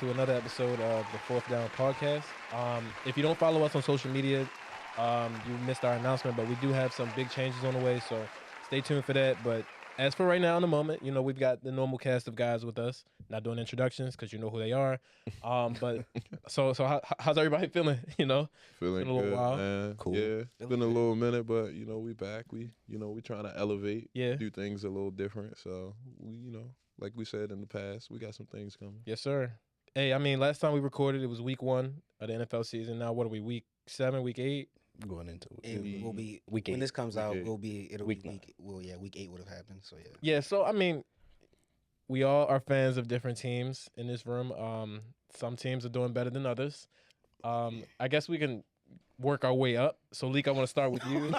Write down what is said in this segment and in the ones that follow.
to another episode of the Fourth Down Podcast. If you don't follow us on social media, you missed our announcement, but we do have some big changes on the way, so stay tuned for that. But as for right now, in the moment, we've got the normal cast of guys with us, not doing introductions because you know who they are. But so how's everybody feeling? Feeling been a little good, while. man. Cool. Yeah, it's been a little minute, but we back. We trying to elevate, Yeah. do things a little different. So we, like we said in the past, we got some things coming. Yes, sir. Hey, I mean, last time we recorded, it was week 1 of the NFL season. Now, what are we, week 7, week 8? Going into It it. will be week When 8. this comes Week out, 8. it'll be Week week. Well, yeah, week 8 would have happened. So yeah. Yeah, so I mean, we all are fans of different teams in this room. Some teams are doing better than others. I guess we can work our way up. So, Leek, I want to start with you.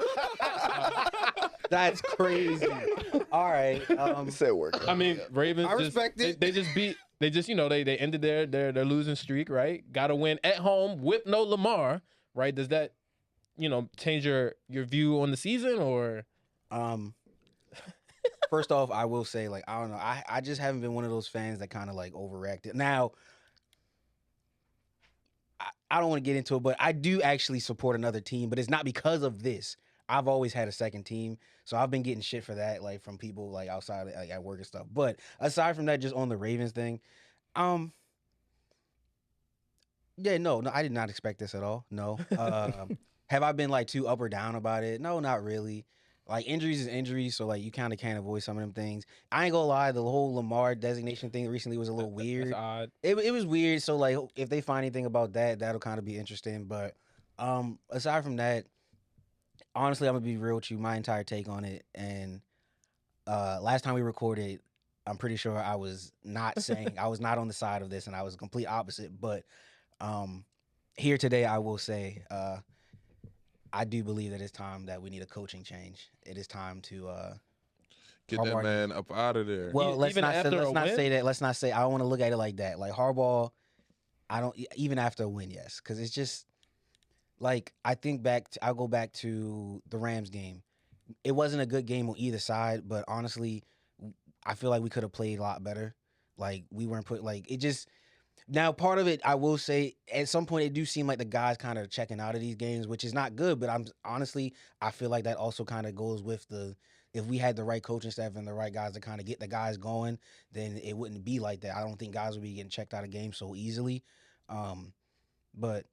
That's crazy. All right. Said work. I mean, Ravens. I respect it. They just beat. They just they ended their losing streak. Right, got to win at home with no Lamar. Right, does that change your view on the season or? First off, I will say, like, I don't know. I just haven't been one of those fans that kind of like overreacted. Now, I don't want to get into it, but I do actually support another team, but it's not because of this. I've always had a second team, so I've been getting shit for that, like from people like outside, like at work and stuff. But aside from that, just on the Ravens thing, yeah, no, I did not expect this at all. No, have I been like too up or down about it? No, not really. Like injuries is injuries, so like you kind of can't avoid some of them things. I ain't gonna lie, the whole Lamar designation thing recently was a little weird. That's odd. It was weird. So like, if they find anything about that, that'll kind of be interesting. But aside from that, honestly, I'm gonna be real with you. My entire take on it, and last time we recorded, I'm pretty sure I was not saying I was not on the side of this, and I was the complete opposite. But here today, I will say I do believe that it's time that we need a coaching change. It is time to Get Harbaugh- that man up out of there. well, let's Even not after a win? say that. Let's not say I don't want to look at it like that. Like Harbaugh, I don't even after a win, yes, because it's just like I'll go back to the Rams game. It wasn't a good game on either side, but honestly, I feel like we could have played a lot better. Like we weren't put like it just. Now, part of it, I will say, at some point, it do seem like the guys kind of checking out of these games, which is not good. But I feel like that also kind of goes with if we had the right coaching staff and the right guys to kind of get the guys going, then it wouldn't be like that. I don't think guys would be getting checked out of games so easily. But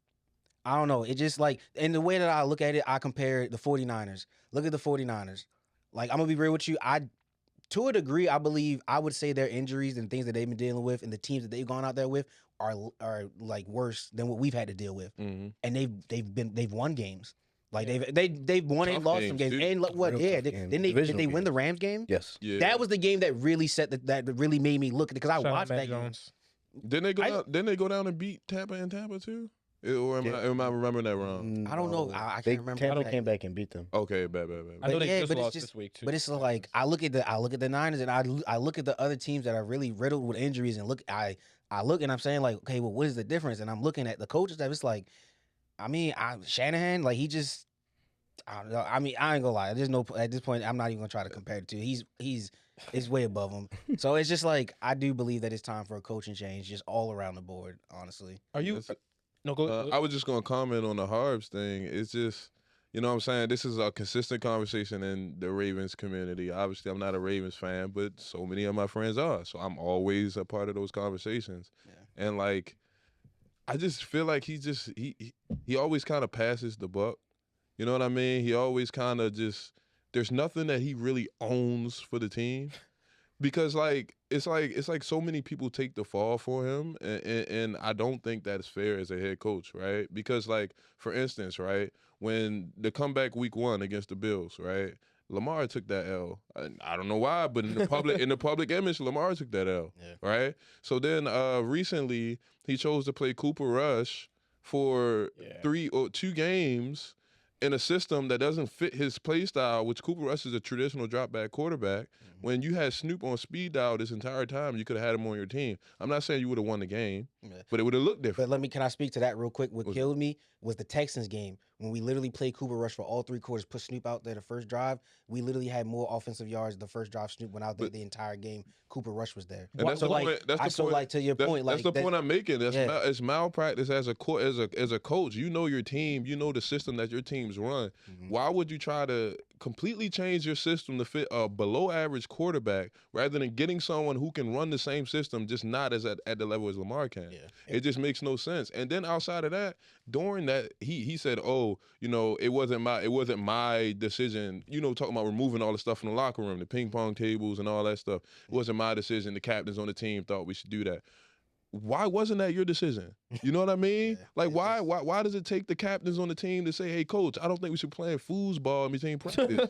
I don't know. It just like, in the way that I look at it, I compare the 49ers. Look at the 49ers. Like, I'm going to be real with you. To a degree, I believe I would say their injuries and things that they've been dealing with and the teams that they've gone out there with are like worse than what we've had to deal with. Mm-hmm. And they've won games. Like they've won and Tough lost some games, games. too. And look what? Real Yeah, tough did games. they Divisional win games. the Rams game? Yes. Yeah, That was the game that really that really made me look at it because I Shout out watched Mac that game. Jones. Didn't they go I- down? Didn't they go down and beat Tampa in Tampa too? Or am I remembering that wrong? I don't know. I can't remember. Tampa that. came back and beat them. Okay, bad. I know But they yeah, just but it's lost just- this week too. But it's like I look at the Niners and I look at the other teams that are really riddled with injuries and I look and I'm saying like, okay, well, what is the difference? And I'm looking at the coaches that it's like, I mean, Shanahan, like he just, I don't know. I mean, I ain't gonna lie. There's no at this point. I'm not even gonna try to compare the two. He's way above him. So it's just like I do believe that it's time for a coaching change, just all around the board. Honestly, Are you? That's- No, go. I was just gonna comment on the Harbs thing. It's just, what I'm saying? This is a consistent conversation in the Ravens community. Obviously, I'm not a Ravens fan, but so many of my friends are. So I'm always a part of those conversations. Yeah. And like, I just feel like he always kind of passes the buck. You know what I mean? He always kind of just, there's nothing that he really owns for the team. Because it's like so many people take the fall for him, and I don't think that's fair as a head coach, right? Because like for instance, right, when the comeback week 1 against the Bills, right, Lamar took that L. I don't know why, but in the public image, Lamar took that L, Yeah. right? So then recently he chose to play Cooper Rush for 3 or 2 games in a system that doesn't fit his play style, which Cooper Rush is a traditional drop back quarterback. When you had Snoop on speed dial this entire time, you could have had him on your team. I'm not saying you would have won the game, but it would have looked different. But can I speak to that real quick? What What's killed me was the Texans game when we literally played Cooper Rush for all 3 quarters, put Snoop out there the first drive. We literally had more offensive yards the first drive. Snoop went out there But- the entire game. Cooper Rush was there. And that's the point. That's the point. to your point, That's like the point I'm making. It's malpractice as a coach. You know your team. You know the system that your teams run. Mhm. Why would you try to completely change your system to fit a below average quarterback rather than getting someone who can run the same system, just not as at the level as Lamar can? Yeah. It just makes no sense. And then outside of that, during that, he said, "Oh, it wasn't my decision." Talking about removing all the stuff from the locker room, the ping pong tables and all that stuff. It wasn't my decision. The captains on the team thought we should do that. Why wasn't that your decision? You know what I mean? Yeah, Like, it's why does it take the captains on the team to say, "Hey, coach, I don't think we should play foosball in between practice"?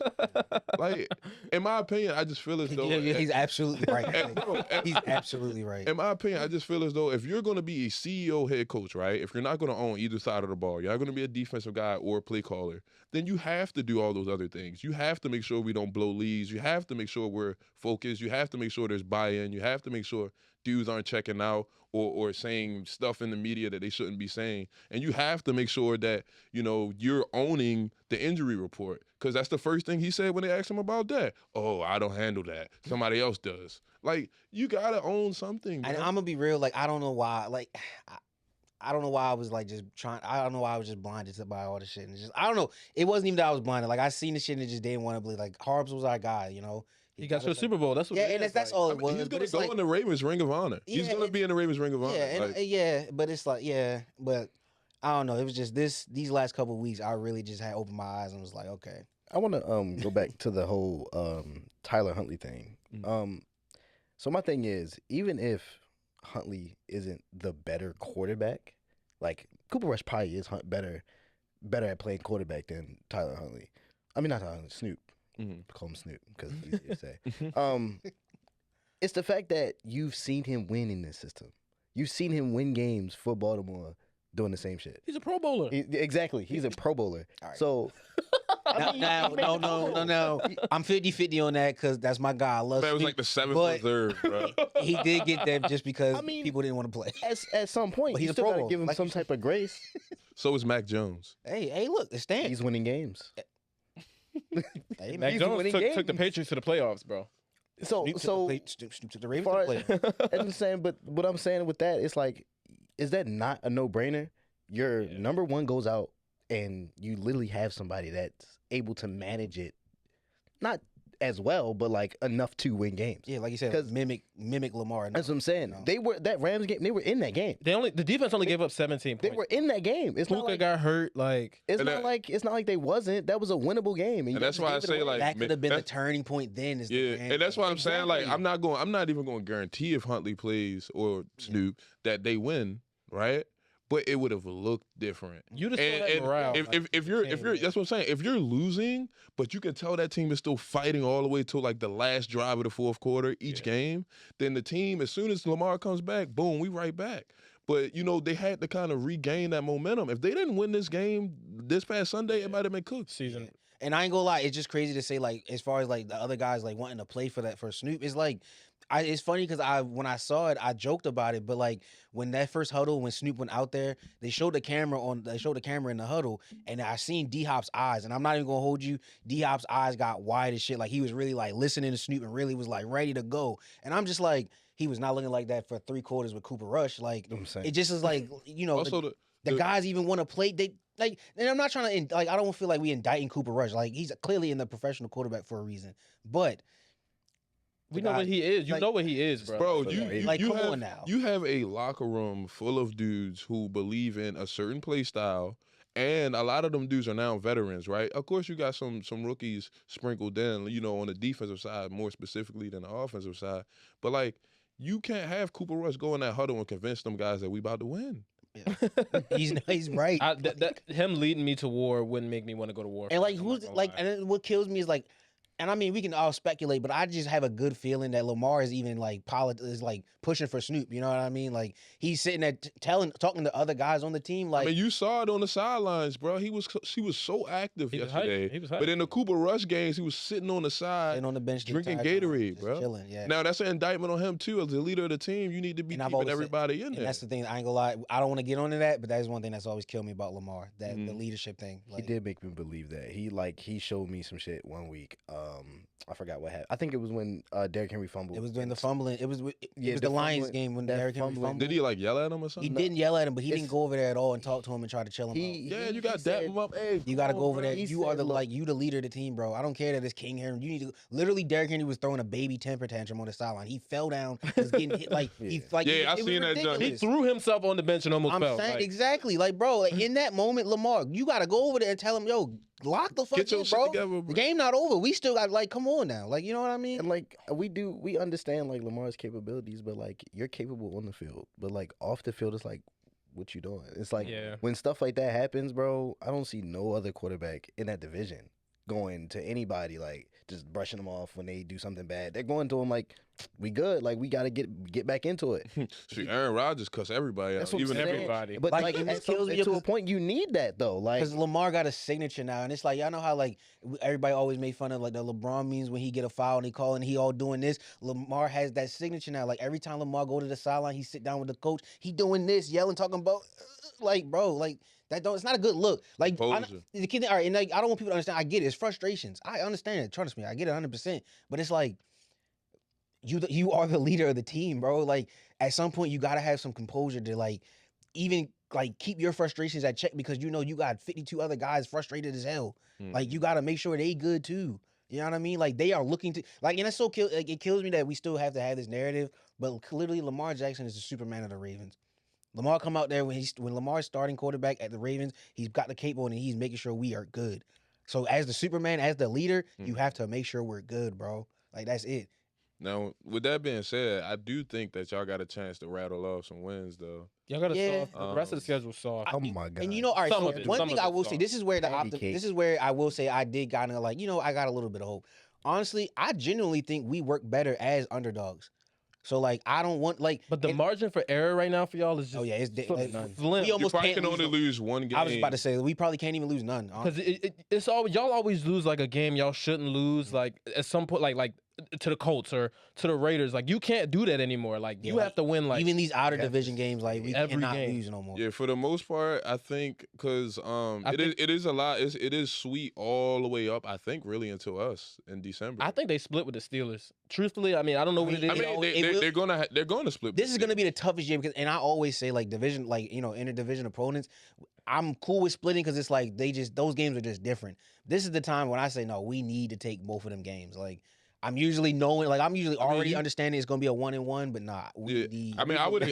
Like, in my opinion, I just feel as though He's absolutely right. Bro, He's absolutely right. in my opinion, I just feel as though if you're going to be a CEO head coach, right? If you're not going to own either side of the ball, you're not going to be a defensive guy or a play caller, then you have to do all those other things. You have to make sure we don't blow leads. You have to make sure we're focused. You have to make sure there's buy-in. You have to make sure dudes aren't checking out or saying stuff in the media that they shouldn't be saying. And you have to make sure that, you're owning the injury report. Because that's the first thing he said when they asked him about that. "Oh, I don't handle that. Somebody else does." Like, you got to own something, And bro. I'm gonna be real. Like I don't know why. Like I don't know why I was like just trying. I don't know why I was just blinded by all the shit. And I don't know. It wasn't even that I was blinded. Like I seen the shit and just didn't want to believe. Like Harbs was our guy. He got to the us- Super Bowl. That's what. Yeah, it and is. that's Like, all I it mean, was. he's But going to it's go like, in the Ravens Ring of Honor. He's Yeah, going to be in the Ravens Ring of Honor. yeah, Like, but it's like, but I don't know. It was just these last couple of weeks. I really just had opened my eyes and was like, okay, I want to go back to the whole Tyler Huntley thing. Mhm. So my thing is, even if Huntley isn't the better quarterback, like Cooper Rush probably is better at playing quarterback than Tyler Huntley. I mean, not Tyler Huntley, Snoop. Mhm. Call him Snoop because it's easier to say. It's the fact that you've seen him win in this system. You've seen him win games for Baltimore doing the same shit. He's a Pro Bowler. Exactly. He's a Pro Bowler. All right. So I mean, No. I'm 50-50 on that because that's my guy. I love That was Snoop, like the seventh but reserve, bro. he did get that just because I mean- people didn't want to play. at some point, But you he's a still Pro gotta Bowl, give him like some you type of grace. So is Mac Jones. Hey, look, the stand. He's winning games. Hey, Mac he's Jones winning took the games. Patriots to the playoffs, bro. So Snoop took the Ravens far, to the playoffs. that's what I'm saying. But what I'm saying with that, it's like, is that not a no-brainer? Your number one goes out, and you literally have somebody that's able to manage it, not as well, but like enough to win games. Yeah, like you said, 'Cause- mimic Lamar. That's what I'm saying. No. They were that Rams game. They were in that game. The defense only gave up 17 They points. were in that game. It's not Puka like got hurt. Like it's And not that- like it's not like they wasn't. That was a winnable game, you And that's just why I gave it say, away. like, that could have been the that's- turning point. Then is the Yeah, grand and that's why I'm thing. saying, like, Exactly. I'm not even going to guarantee if Huntley plays or Snoop that they win, right? But it would have looked different. you just saw that And morale. if you're change. that's what I'm saying. If you're losing, but you can tell that team is still fighting all the way till like the last drive of the fourth quarter each game, then the team, as soon as Lamar comes back, boom, we right back. But they had to kind of regain that momentum. If they didn't win this game this past Sunday, it might have been cooked. season. And I ain't gonna lie, it's just crazy to say, like, as far as like the other guys like wanting to play for Snoop, it's like it's funny because when I saw it, I joked about it, but like when that first huddle, when Snoop went out there, they showed the camera in the huddle, and I seen D Hop's eyes, and I'm not even gonna hold you, D Hop's eyes got wide as shit, like he was really like listening to Snoop and really was like ready to go, and I'm just like, he was not looking like that for 3 quarters with Cooper Rush, like I'm saying. it just is like Also, the guys even want to play. They like, and I'm not trying to like. I don't feel like we indicting Cooper Rush. Like he's clearly in the professional quarterback for a reason. But We know what he is. You like- know what he is, bro. Bro, So, you, yeah, you, like, you come have, on now. You have a locker room full of dudes who believe in a certain play style, and a lot of them dudes are now veterans, right? Of course, you got some rookies sprinkled in, on the defensive side more specifically than the offensive side. But like, you can't have Cooper Rush go in that huddle and convince them guys that we about to win. he's right. Him leading me to war wouldn't make me want to go to war. And like I'm not who's gonna like, lie. and then what kills me is like, And I mean, we can all speculate, but I just have a good feeling that Lamar is even like is like pushing for Snoop. You know what I mean? Like he's sitting there talking to other guys on the team. Like I mean, you saw it on the sidelines, bro. She was so active He was hyped. yesterday. He was hyped. But in the Cooper Rush games, he was sitting on the side sitting on the bench, the drinking entire time, Gatorade, just bro. chilling. Yeah. Now that's an indictment on him too. As the leader of the team, you need to be And I've keeping always said- everybody in And there. that's the thing. I ain't gonna lie. I don't want to get onto that, but that is one thing that's always killed me about Lamar. That the Mhm. leadership thing. He did make me believe that. He showed me some shit one week. I forgot what happened. I think it was when Derrick Henry fumbled. It was during the and- fumbling. It was Yeah, the the Lions fumbling- game when that Derrick Henry fumbling- fumbled. Did he like yell at him or He something? didn't yell at him, but he It's- didn't go over there at all and talk to him and try to chill him out. Yeah, He you got said- dap him up. Hey, You got to come go on, over bro. there. He You are said, "Look." you the leader of the team, bro. I don't care that it's King Henry. You need to literally. Derrick Henry was throwing a baby temper tantrum on the sideline. He fell down, was getting hit like he like. Yeah, it, I it was seen that junk. He ridiculous. threw himself on the bench and almost I'm fell. saying Like, exactly, like bro, like, in that moment, Lamar, you got to go over there and tell him, yo, lock the fuck Get your in, shit bro. together, bro. The game not over. We still got like, come on now, like you know what I mean? And like we understand like Lamar's capabilities, but like you're capable on the field, but like off the field, it's like what you doing? It's like Yeah. when stuff like that happens, bro. I don't see no other quarterback in that division going to anybody like just brushing them off when they do something bad. They're going to them like we good, like we got to get back into it. See, Aaron Rodgers cuss everybody That's out, what I'm even saying. everybody. But Like, like, and at this kills me to a because- point, you need that though. Like Because Lamar got a signature now, and it's like y'all know how like everybody always made fun of like the LeBron memes when he get a foul and he call and he all doing this. Lamar has that signature now. Like every time Lamar go to the sideline, he sit down with the coach, he doing this, yelling, talking about like bro, like that don't. It's not a good look. Like Composure. the kid, all right, and like I don't want people to understand. I get it. It's frustrations. I understand it. Trust me, I get it 100%. But it's like you are the leader of the team, bro. Like at some point, you gotta have some composure to like even like keep your frustrations at check because you know you got 52 other guys frustrated as hell. Mm. Like you gotta make sure they good too. You know what I mean? Like they are looking to like, and it's so like, it kills me that we still have to have this narrative. But clearly, Lamar Jackson is the Superman of the Ravens. Lamar come out there when Lamar's starting quarterback at the Ravens, he's got the cape on and he's making sure we are good. So as the Superman, as the leader, you have to make sure we're good, bro. Like that's it. Now, with that being said, I do think that y'all got a chance to rattle off some wins, though. y'all got to Yeah. soft. The rest of the schedule soft. oh my god. And you know, all right. Some So of it, one some thing of I it will say, soft. this is where Patty cake. this is where I will say I did kind of like, you know, I got a little bit of hope. Honestly, I genuinely think we work better as underdogs. So like, I don't want like, But the and- margin for error right now for y'all is just oh yeah, it's slim. we You almost probably can't can only lose. lose one game. I was about to say we probably can't even lose none. Because it's all y'all always lose like a game y'all shouldn't lose. Mm. Like at some point, like to the Colts or to the Raiders. Like you can't do that anymore. Like Yeah, you like, have to win. Like even these outer have to division games, like we every cannot game. lose no more. Yeah, for the most part, I think because it is a lot. It is sweet all the way up. I think really until us in December. I think they split with the Steelers. Truthfully, I mean I don't know what it is. I mean, it will- they're gonna split. This is going to be the toughest year because, and I always say like division, like you know, interdivision opponents. I'm cool with splitting because it's like those games are just different. This is the time when I say no, we need to take both of them games. Like I'm usually already you- understanding it's going to be a 1-1, but nah. We Yeah. need, I mean, I would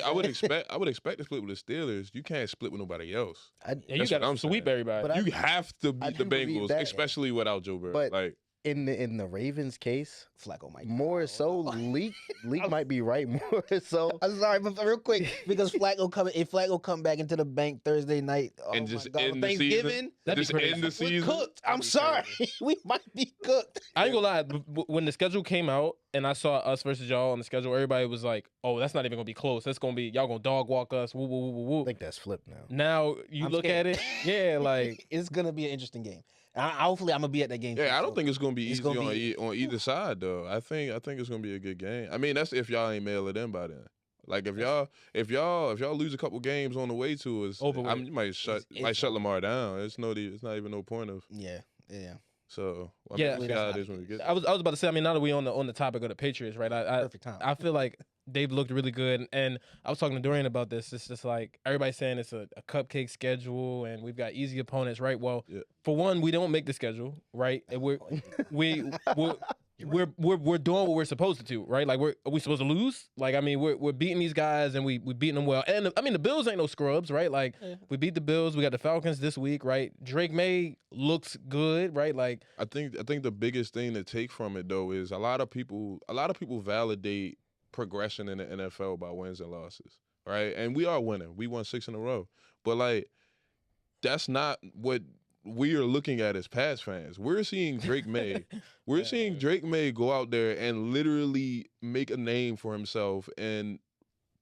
expect to split with the Steelers. You can't split with nobody else. I, Yeah, you That's got what to I'm sweep saying. everybody. But You have to I beat the do believe Bengals, that. especially without Joe Burrow. But- Like in the Ravens case, Flacco might more so Leak might be right. More so. I'm sorry, but real quick, because if Flacco come back into the bank Thursday night, oh And my just God, end the Thanksgiving, season. That'd be Just crazy. end the we're season. cooked. I'm That'd be sorry, crazy. we might be cooked. I ain't gonna lie. When the schedule came out and I saw us versus y'all on the schedule, everybody was like, "Oh, that's not even gonna be close. That's gonna be y'all gonna dog walk us." Woo, woo, woo, woo, I woo. think that's flipped now. Now you I'm look scared. at it, yeah, like It's gonna be an interesting game. Hopefully, I'm gonna be at that game. Yeah, too, I so- don't think it's gonna be it's easy gonna be- on either side though. I think it's gonna be a good game. I mean, that's if y'all ain't mail it in by then. Like if y'all lose a couple games on the way to us, Over with. you might shut It's shut Lamar down. It's not even no point of. Yeah. So Yeah. we'll see how it is when we get. I was about to say. I mean, now that we on the topic of the Patriots, right? I Perfect time. I feel like they've looked really good, and I was talking to Dorian about this. It's just like everybody's saying it's a cupcake schedule, and we've got easy opponents, right? Well, Yeah. for one, we don't make the schedule, right? And we're doing what we're supposed to do, right? Like are we supposed to lose? Like I mean, we're beating these guys, and we beating them well. And I mean, the Bills ain't no scrubs, right? Like we beat the Bills. We got the Falcons this week, right? Drake May looks good, right? Like I think the biggest thing to take from it though is a lot of people validate progression in the NFL by wins and losses, right? And we are winning. We won 6 in a row, but like that's not what we are looking at as Pats fans. We're seeing Drake May. We're seeing Drake May go out there and literally make a name for himself and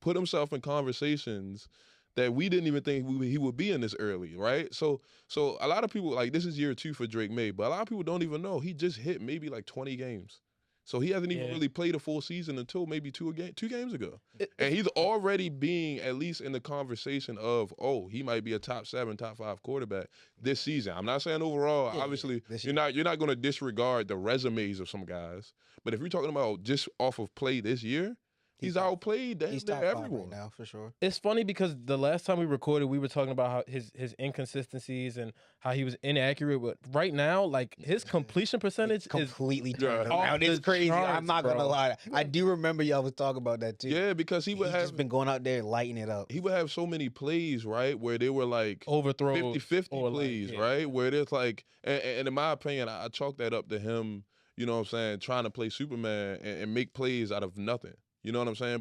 put himself in conversations that we didn't even think he would be in this early, right? So a lot of people, like, this is year 2 for Drake May, but a lot of people don't even know he just hit maybe like 20 games. So he hasn't even really played a full season until maybe 2 games ago. And he's already being at least in the conversation of, oh, he might be a top 7, top 5 quarterback this season. I'm not saying overall, obviously, you're not going to disregard the resumes of some guys. But if you're talking about just off of play this year, he's outplayed He's top 5 everyone right now for sure. It's funny because the last time we recorded, we were talking about how his inconsistencies and how he was inaccurate. But right now, like, his completion percentage is Completely turned off around. It's the crazy. I'm charts, not gonna bro. lie. I do remember y'all was talking about that too. Yeah, because he would He's have just been going out there and lighting it up. he would have so many plays, right, where they were like overthrows 50-50 or, like, plays, yeah. right? Where there's like, and in my opinion, I chalk that up to him, you know what I'm saying, trying to play Superman and make plays out of nothing. You know what I'm saying?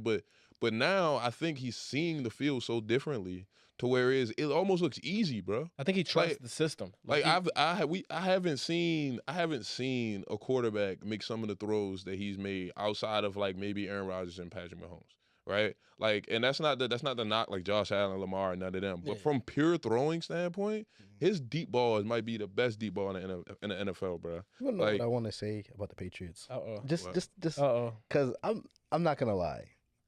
But now I think he's seeing the field so differently to where it almost looks easy, bro. I think he trusts Like- the system. Like he- I haven't seen a quarterback make some of the throws that he's made outside of like maybe Aaron Rodgers and Patrick Mahomes, right? Like, and that's not the knock like Josh Allen, Lamar, none of them. But Yeah. from pure throwing standpoint, his deep balls might be the best deep ball in the NFL, bro. You wanna know Like- what I want to say about the Patriots? Uh-oh. Just Uh-oh. because I'm not gonna lie.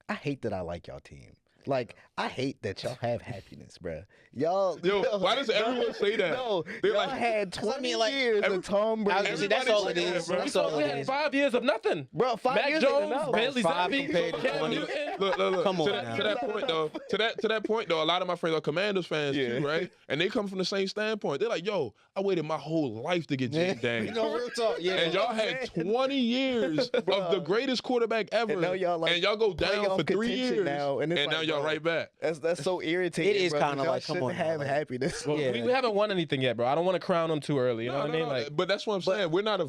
I hate that I like y'all team. Like, I hate that y'all have happiness, bruh. Y'all, Yo, why does everyone say that? No, They're y'all like- had 20 I mean, like, years every- of Tom Brady. I was gonna say, that's all it Everybody's is. like that, That's bro. all We it had is. 5 years of nothing. Bro, 5 Mac years Jones, ain't enough. Bailey Five Zappi, compared to Cam 20. Newton. Look. Come on to now. that point though. To that point though, a lot of my friends are Commanders fans too, right? And they come from the same standpoint. They're like, "Yo, I waited my whole life to get Jake Daniels." You know, real talk. Yeah. And y'all had 20 years of the greatest quarterback ever. And now y'all, like, and y'all go down playoff for 3 contention years. now, and it's like, now y'all bro, right back. That's so irritating. It is bro, kinda because like, come y'all on shouldn't now, have like- happiness. Well, Yeah. we haven't won anything yet, bro. I don't want to crown them too early. You know No, what I mean? no, Like, but that's what I'm saying. We're not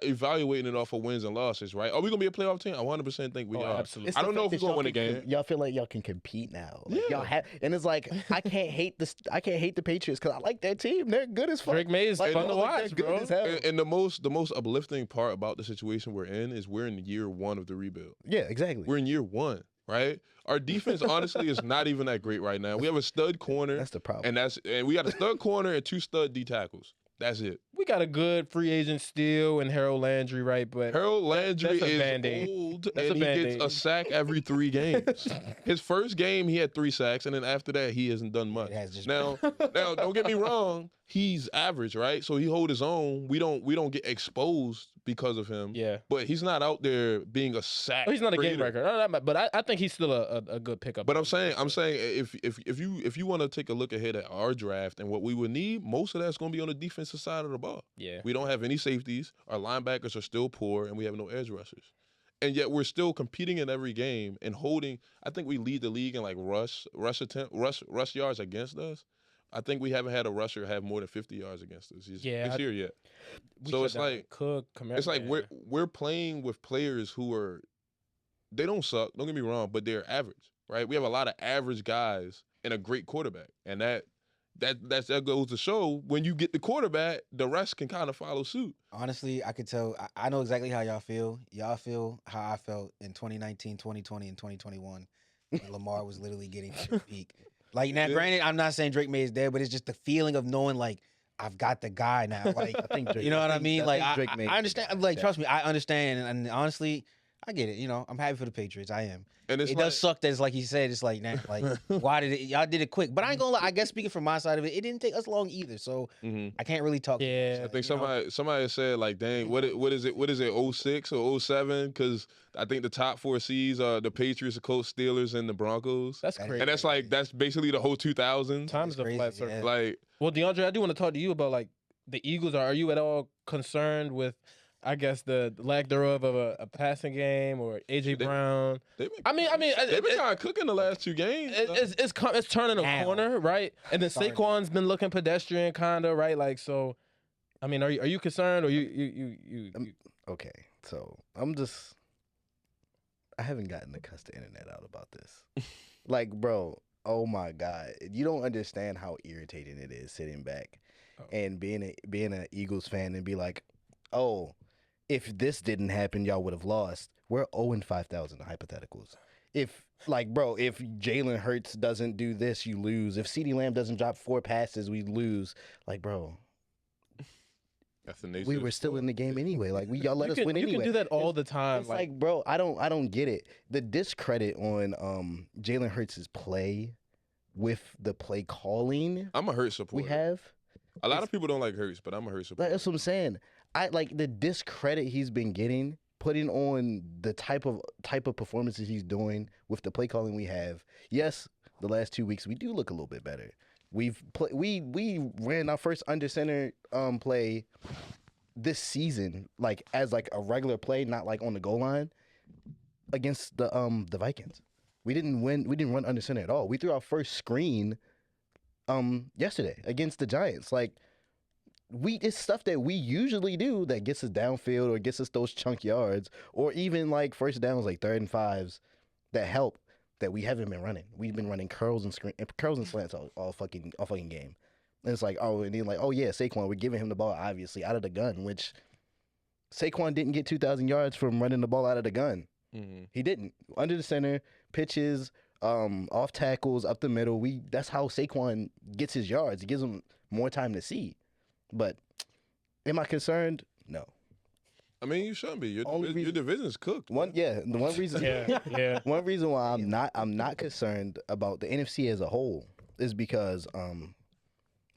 evaluating it off of wins and losses, right? Are we gonna be a playoff team? I 100% think we Oh, are. absolutely. It's I the don't know fact if that we're gonna y'all win a can- game. Y'all feel like y'all can compete now. Like, Yeah. y'all have, and it's like I can't hate this. I can't hate the Patriots because I like their team. They're good as fuck. Drake May is Like, fun to like, watch, they're good bro. as hell. And the most uplifting part about the situation we're in is we're in year 1 of the rebuild. Yeah, exactly. We're in year 1, right? Our defense honestly is not even that great right now. We have a stud corner, That's the problem. and we got a stud corner and 2 stud D tackles. That's it. we got a good free agent still and Harold Landry, right? But Harold Landry That's a is Band-Aid. old, That's and a he gets Band-Aid. a sack every 3 games. His first game, he had 3 sacks, and then after that, he hasn't done much. It has just Now, don't get me wrong. He's average, right? So he hold his own. We don't get exposed because of him. yeah. But he's not out there being a sack. Oh, he's not a game creator. breaker. No, no, but I think he's still a good pickup. But I'm saying if you want to take a look ahead at our draft and what we would need, most of that's going to be on the defensive side of the ball. yeah. We don't have any safeties. Our linebackers are still poor, and we have no edge rushers. And yet we're still competing in every game and holding. I think we lead the league in like rush yards against us. I think we haven't had a rusher have more than 50 yards against us this year yet. We So shut it's down like- Cook, Kamara. It's like we're playing with players who are, they don't suck. Don't get me wrong, but they're average, right? We have a lot of average guys and a great quarterback, and that goes to show when you get the quarterback, the rest can kind of follow suit. Honestly, I could tell. I know exactly how y'all feel. Y'all feel how I felt in 2019, 2020, and 2021 when Lamar was literally getting to the peak. Like, now, Yeah. granted, I'm not saying Drake May is there, but it's just the feeling of knowing, like, I've got the guy now. Like, I think Drake, you know what I mean? Like, think Drake May- I understand. I'm like, Yeah. trust me, I understand. And honestly, I get it. You know, I'm happy for the Patriots. I am. And it's It like, does suck that it's like he said. It's like, nah, like, why did it? Y'all did it quick. But I ain't gonna lie. I guess speaking from my side of it, it didn't take us long either. So Mhm. I can't really talk. Yeah. I think you know? somebody said like, dang, what is it? 06 or 07? Because I think the top 4 seeds are the Patriots, the Colts, Steelers, and the Broncos. That's And crazy. And that's basically the whole 2000s. Time's It's a crazy, flat circle. yeah. Like, Well, DeAndre, I do want to talk to you about like the Eagles. Are you at all concerned with, I guess, the lack thereof of a passing game or AJ They- Brown? they've been, I mean, they've been kind of cooking the last 2 games. It's turning a Now. corner, right? And then Sorry. Saquon's been looking pedestrian, kind of, right? Like, so, I mean, are you concerned or you Okay, so I haven't gotten to cuss the internet out about this. Like, bro, oh my God. You don't understand how irritating it is sitting back and being an Eagles fan and be like, oh, if this didn't happen, y'all would have lost. We're 0-5,000 hypotheticals. If if Jalen Hurts doesn't do this, you lose. If CeeDee Lamb doesn't drop 4 passes, we lose. Like, bro, That's the nature we of were still sport. in the game anyway. Like, y'all let us win You anyway. can do that all the time. It's like, bro, I don't get it. The discredit on Jalen Hurts' play with the play calling I'm a Hurts supporter. we have. A lot of people don't like Hurts, but I'm a Hurts supporter. That's what I'm saying. I like the discredit he's been getting, putting on the type of performances he's doing with the play calling we have. Yes, the last 2 weeks we do look a little bit better. We ran our first under center play this season, like as like a regular play, not like on the goal line against the Vikings. We didn't run under center at all. We threw our first screen yesterday against the Giants. Like, it's stuff that we usually do that gets us downfield or gets us those chunk yards, or even like first downs, like 3rd and 5s that help, that we haven't been running. We've been running curls and slants all fucking game. And it's like, and then like, yeah, Saquon, we're giving him the ball obviously out of the gun, which Saquon didn't get 2,000 yards from running the ball out of the gun. Mm-hmm. He didn't. Under the center, pitches, off tackles, up the middle. That's how Saquon gets his yards. It gives him more time to see. But am I concerned? No. I mean, you shouldn't be. Your Only division's cooked. The one reason yeah. one reason why I'm not concerned about the NFC as a whole is because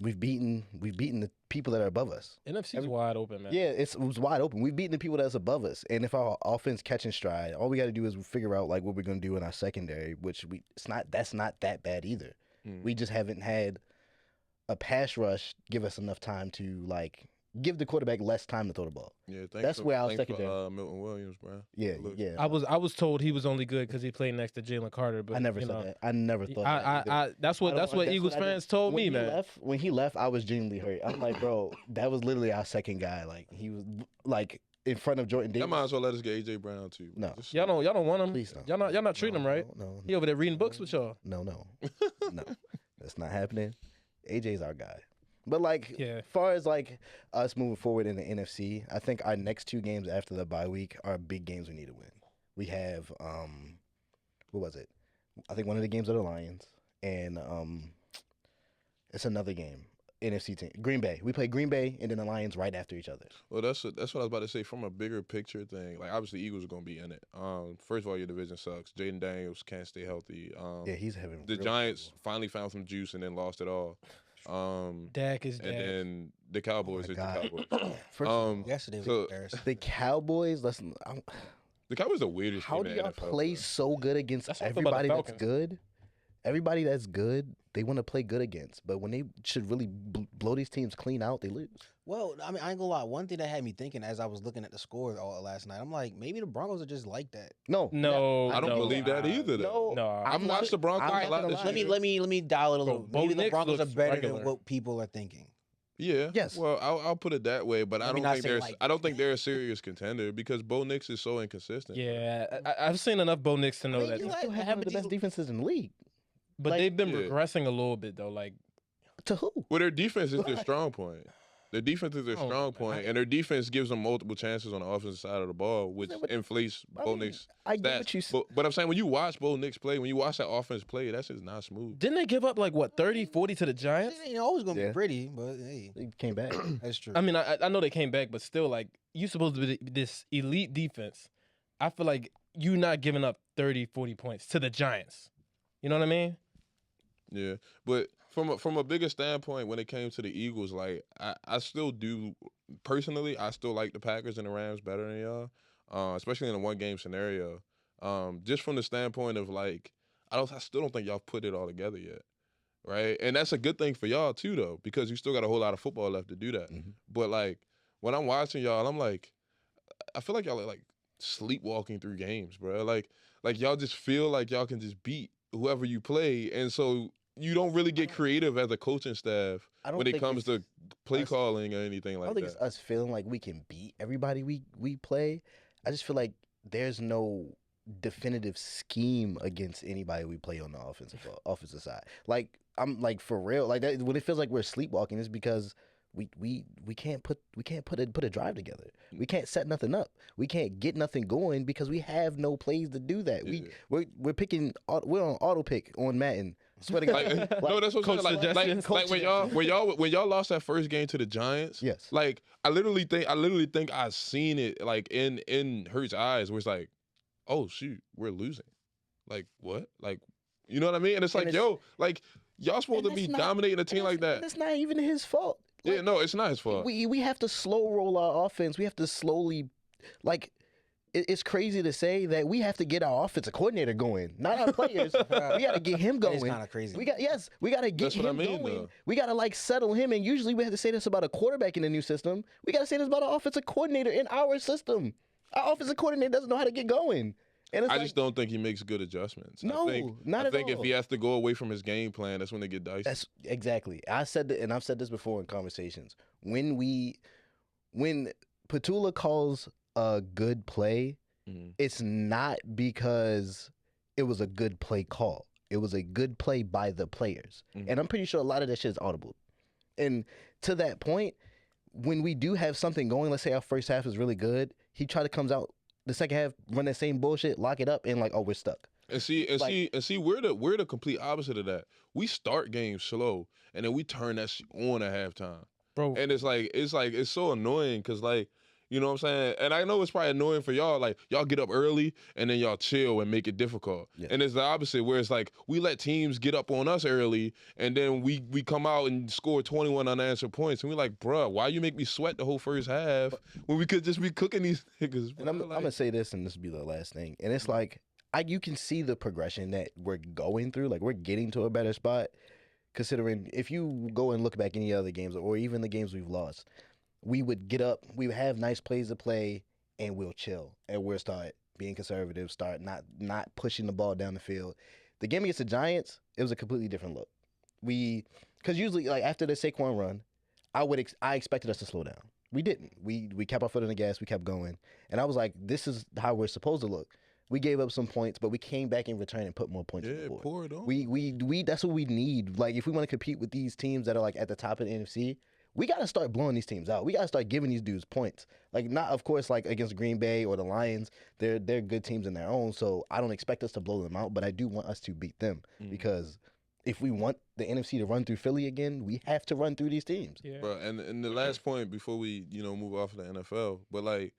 we've beaten the people that are above us. NFC's wide open, man. Yeah, it was wide open. We've beaten the people that's above us, and if our offense catching stride, all we got to do is figure out like what we're gonna do in our secondary, which that's not that bad either. We just haven't had a pass rush give us enough time to like give the quarterback less time to throw the ball. Yeah, That's where our thanks secondary. for, Milton Williams, bro. Yeah, Look. yeah. I was told he was only good because he played next to Jalen Carter, but I never you said know, that. I never thought that either. I that's what Eagles fans told me, man. When he left, I was genuinely hurt. I'm like, bro, that was literally our second guy. Like, he was like in front of Jordan Davis. Y'all might as well let us get AJ Brown too. No. Just- Y'all don't want him. Please don't. Y'all not treating him right. No, He over there reading books with y'all. no, that's not happening. AJ's our guy. But like, Yeah. as far as like us moving forward in the NFC, I think our next 2 games after the bye week are big games we need to win. We have what was it? I think one of the games are the Lions, and it's another game. NFC team, Green Bay. We play Green Bay and then the Lions right after each other. Well, that's what I was about to say. From a bigger picture thing, like obviously Eagles are gonna be in it. First of all, your division sucks. Jaden Daniels can't stay healthy. Yeah, he's having The real Giants trouble. finally found some juice and then lost it all. Dak is And Dak. then the Cowboys my is God. the Cowboys. First, Yesterday was so- embarrassing. the Cowboys. Listen, The Cowboys are the weirdest how team do in the y'all NFL, play bro. so good against That's how I feel about the everybody that's Falcons. good? Everybody that's good, they want to play good against. But when they should really blow these teams clean out, they lose. Well, I mean, I ain't gonna lie. One thing that had me thinking as I was looking at the score all last night, I'm like, maybe the Broncos are just like that. No, No, I don't no, believe that either. Though. no. No, I've watched the Broncos I'm a not lot gonna this lie. year. Let me dial it a little. Bo Maybe the Nix Broncos are looks better regular. than what people are thinking. Yeah. Yes. Well, I'll put it that way, but Let I me don't not think say they're. like I don't think they're a serious contender because Bo Nix is so inconsistent. Yeah, I've seen enough Bo Nix to know mean, that. you They like- still have one have of the these- best defenses in the league. But like- they've been Yeah. regressing a little bit though. Like, To who? Well, their defense is their strong point. Their defense is their Oh, strong point, and their defense gives them multiple chances on the offensive side of the ball, which Yeah, but- inflates I Bo mean, Nix I get stats. what you said. But I'm saying when you watch Bo Nix play, when you watch that offense play, that's just not smooth. didn't they give up like what 30, 40 to the Giants? It ain't always gonna Yeah. be pretty, but hey, They came back. that's true. I mean, I know they came back, but still, like, you supposed to be this elite defense. I feel like you not giving up 30, 40 points to the Giants. You know what I mean? Yeah, but from a bigger standpoint, when it came to the Eagles, like I still do personally, I still like the Packers and the Rams better than y'all, especially in a 1-game scenario. Just from the standpoint of like, I still don't think y'all put it all together yet, right? And that's a good thing for y'all too, though, because you still got a whole lot of football left to do that. Mhm. But like when I'm watching y'all, I'm like, I feel like y'all are like sleepwalking through games, bro. Like y'all just feel like y'all can just beat whoever you play, and so you don't really get creative as a coaching staff I don't when it think comes to it's- play us- calling or anything I like don't think that. it's us feeling like we can beat everybody we play. I just feel like there's no definitive scheme against anybody we play on the offensive side. Like I'm like for real. Like that, when it feels like we're sleepwalking, it's because we can't put a drive together. We can't set nothing up. We can't get nothing going because we have no plays to do that. Yeah. We're picking. We're on auto pick on Madden. Swear to God. No, that's what I'm saying. Like when y'all lost that first game to the Giants. Yes. Like I literally think I seen it like in Hurt's eyes where it's like, oh shoot, we're losing. Like what? Like you know what I mean? And it's like, yo, like y'all supposed to be dominating a team like that. That's not even his fault. Yeah, no, it's not his fault. We have to slow roll our offense. We have to slowly, like, it's crazy to say that we have to get our offensive coordinator going, not our players. We got to get him going. It's kind of crazy. We got to get That's what I him mean, going. though. We got to like settle him. And usually we have to say this about a quarterback in the new system. We got to say this about our offensive coordinator in our system. Our offensive coordinator doesn't know how to get going. And it's I just don't think he makes good adjustments. No, not at I think if all. he has to go away from his game plan, that's when they get dicey. That's exactly. I said that, and I've said this before in conversations. When Petula calls a good play, Mhm. it's not because it was a good play call. It was a good play by the players, Mhm. and I'm pretty sure a lot of that shit is audible. And to that point, when we do have something going, let's say our first half is really good, he comes out the second half, run that same bullshit, lock it up, and like, oh, we're stuck. And see, we're the complete opposite of that. We start games slow, and then we turn that shit on at halftime. Bro, And it's so annoying because like, you know what I'm saying? And I know it's probably annoying for y'all. Like y'all get up early and then y'all chill and make it difficult. Yeah. And it's the opposite where it's like we let teams get up on us early and then we come out and score 21 unanswered points and we like, bruh, why you make me sweat the whole first half when we could just be cooking these niggas? And I'm gonna say this, and this will be the last thing. And it's like you can see the progression that we're going through. Like we're getting to a better spot. Considering if you go and look back any other games or even the games we've lost, we would get up, we would have nice plays to play, and we'll chill. And we'll start being conservative, start not pushing the ball down the field. The game against the Giants, it was a completely different look. Because usually, like after the Saquon run, I expected us to slow down. We didn't. We kept our foot on the gas, we kept going. And I was like, this is how we're supposed to look. We gave up some points, but we came back in return and put more points on the board. pour it on. We that's what we need. Like if we want to compete with these teams that are like at the top of the NFC, we got to start blowing these teams out. We got to start giving these dudes points. Like not, of course, like against Green Bay or the Lions. They're good teams in their own. So I don't expect us to blow them out, but I do want us to beat them because if we want the NFC to run through Philly again, we have to run through these teams. yeah. Bro, and the last point before we, move off of the NFL, but like,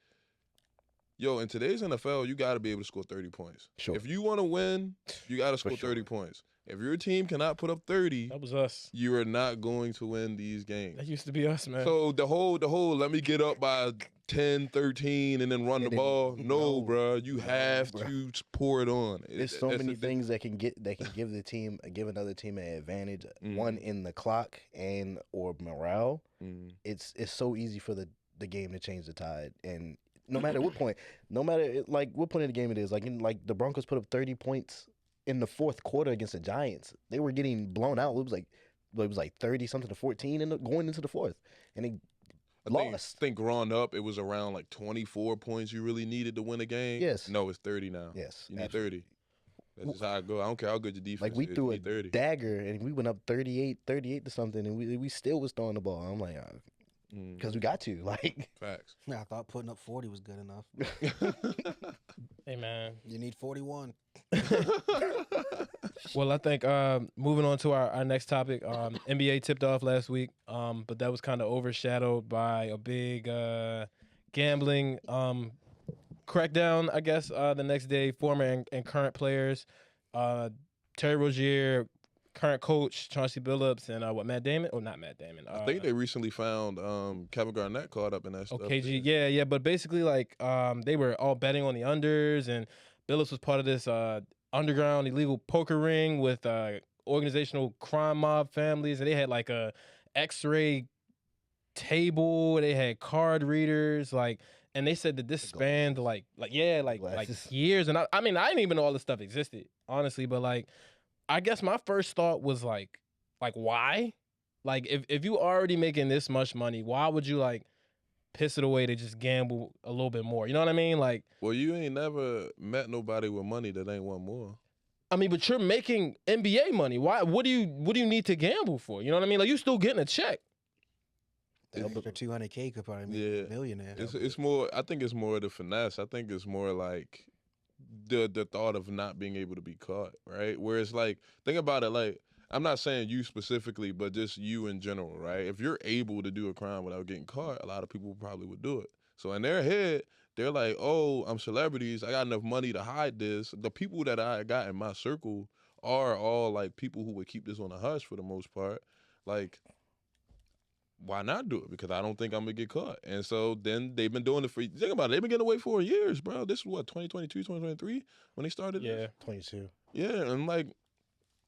yo, in today's NFL, you got to be able to score 30 points. Sure. If you want to win, you got to score sure. 30 points. If your team cannot put up 30, That was us. you are not going to win these games. That used to be us, man. So the whole let me get up by 10, 13 and then run the ball. No, bro. You have to pour it on. There's so many things that can give another team an advantage. One in the clock and or morale. It's so easy for the game to change the tide. And no matter what point, no matter like what point of the game it is, like the Broncos put up 30 points in the fourth quarter against the Giants. They were getting blown out. It was like 30 something to 14 and going into the fourth, and they lost. I think growing up, it was around like 24 points you really needed to win a game. Yes. No, it's 30 now. Yes, You need absolutely. 30. That's just how I go. I don't care how good your defense Like we is. threw You a need 30. dagger and we went up 38 to something, and we still was throwing the ball. I'm like, because we got to like. Facts. I thought putting up 40 was good enough. Hey, man. You need 41. Well, I think moving on to our next topic, NBA tipped off last week, but that was kind of overshadowed by a big gambling crackdown, I guess, the next day. Former and current players, Terry Rozier, current coach, Chauncey Billups, and Matt Damon? Oh, not Matt Damon. I think they recently found Kevin Garnett caught up in that stuff. KG, yeah. But basically, like, they were all betting on the unders, and Billups was part of this underground illegal poker ring with organizational crime mob families, and they had like a X-ray table. They had card readers, like, and they said that this spanned like years. And I mean, I didn't even know all this stuff existed, honestly. But like, I guess my first thought was like why? Like, if you already making this much money, why would you like piss it away to just gamble a little bit more? You know what I mean? Like, well, you ain't never met nobody with money that ain't want more. I mean, but you're making NBA money. Why? What do you need to gamble for? You know what I mean? Like, you still getting a check. After 200K could probably make Yeah. a millionaire. It's more. I think it's more the finesse. I think it's more like the thought of not being able to be caught, right? Where it's like, think about it. Like, I'm not saying you specifically, but just you in general, right? If you're able to do a crime without getting caught, a lot of people probably would do it. So in their head, they're like, "Oh, I'm celebrities. I got enough money to hide this." The people that I got in my circle are all like people who would keep this on a hush for the most part. Like, why not do it? Because I don't think I'm gonna get caught. And so then they've been doing it for, think about it, they've been getting away for years, bro. This is what, 2022, 2023 when they started this? Yeah. 22. Yeah, and like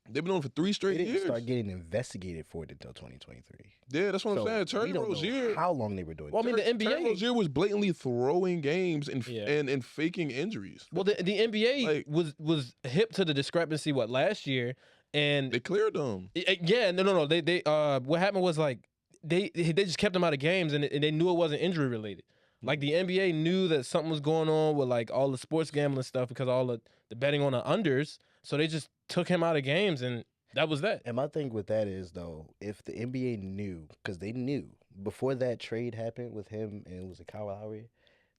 they've been doing it for 3 They straight didn't years. start getting investigated for it until 2023. Yeah, that's what I'm saying. we Terry don't know Rozier. how long they were doing Well, I it. mean, the Terry NBA. Rozier was blatantly throwing games and Yeah. and faking injuries. Well, the NBA Like- was hip to the discrepancy last year, and They cleared them. yeah, no. They what happened was like they just kept them out of games, and they knew it wasn't injury related. Like the NBA knew that something was going on with like all the sports gambling stuff because all the betting on the unders, so they just took him out of games, and that was that. And my thing with that is though, if the NBA knew, because they knew before that trade happened with him and was it Kyle Lowry,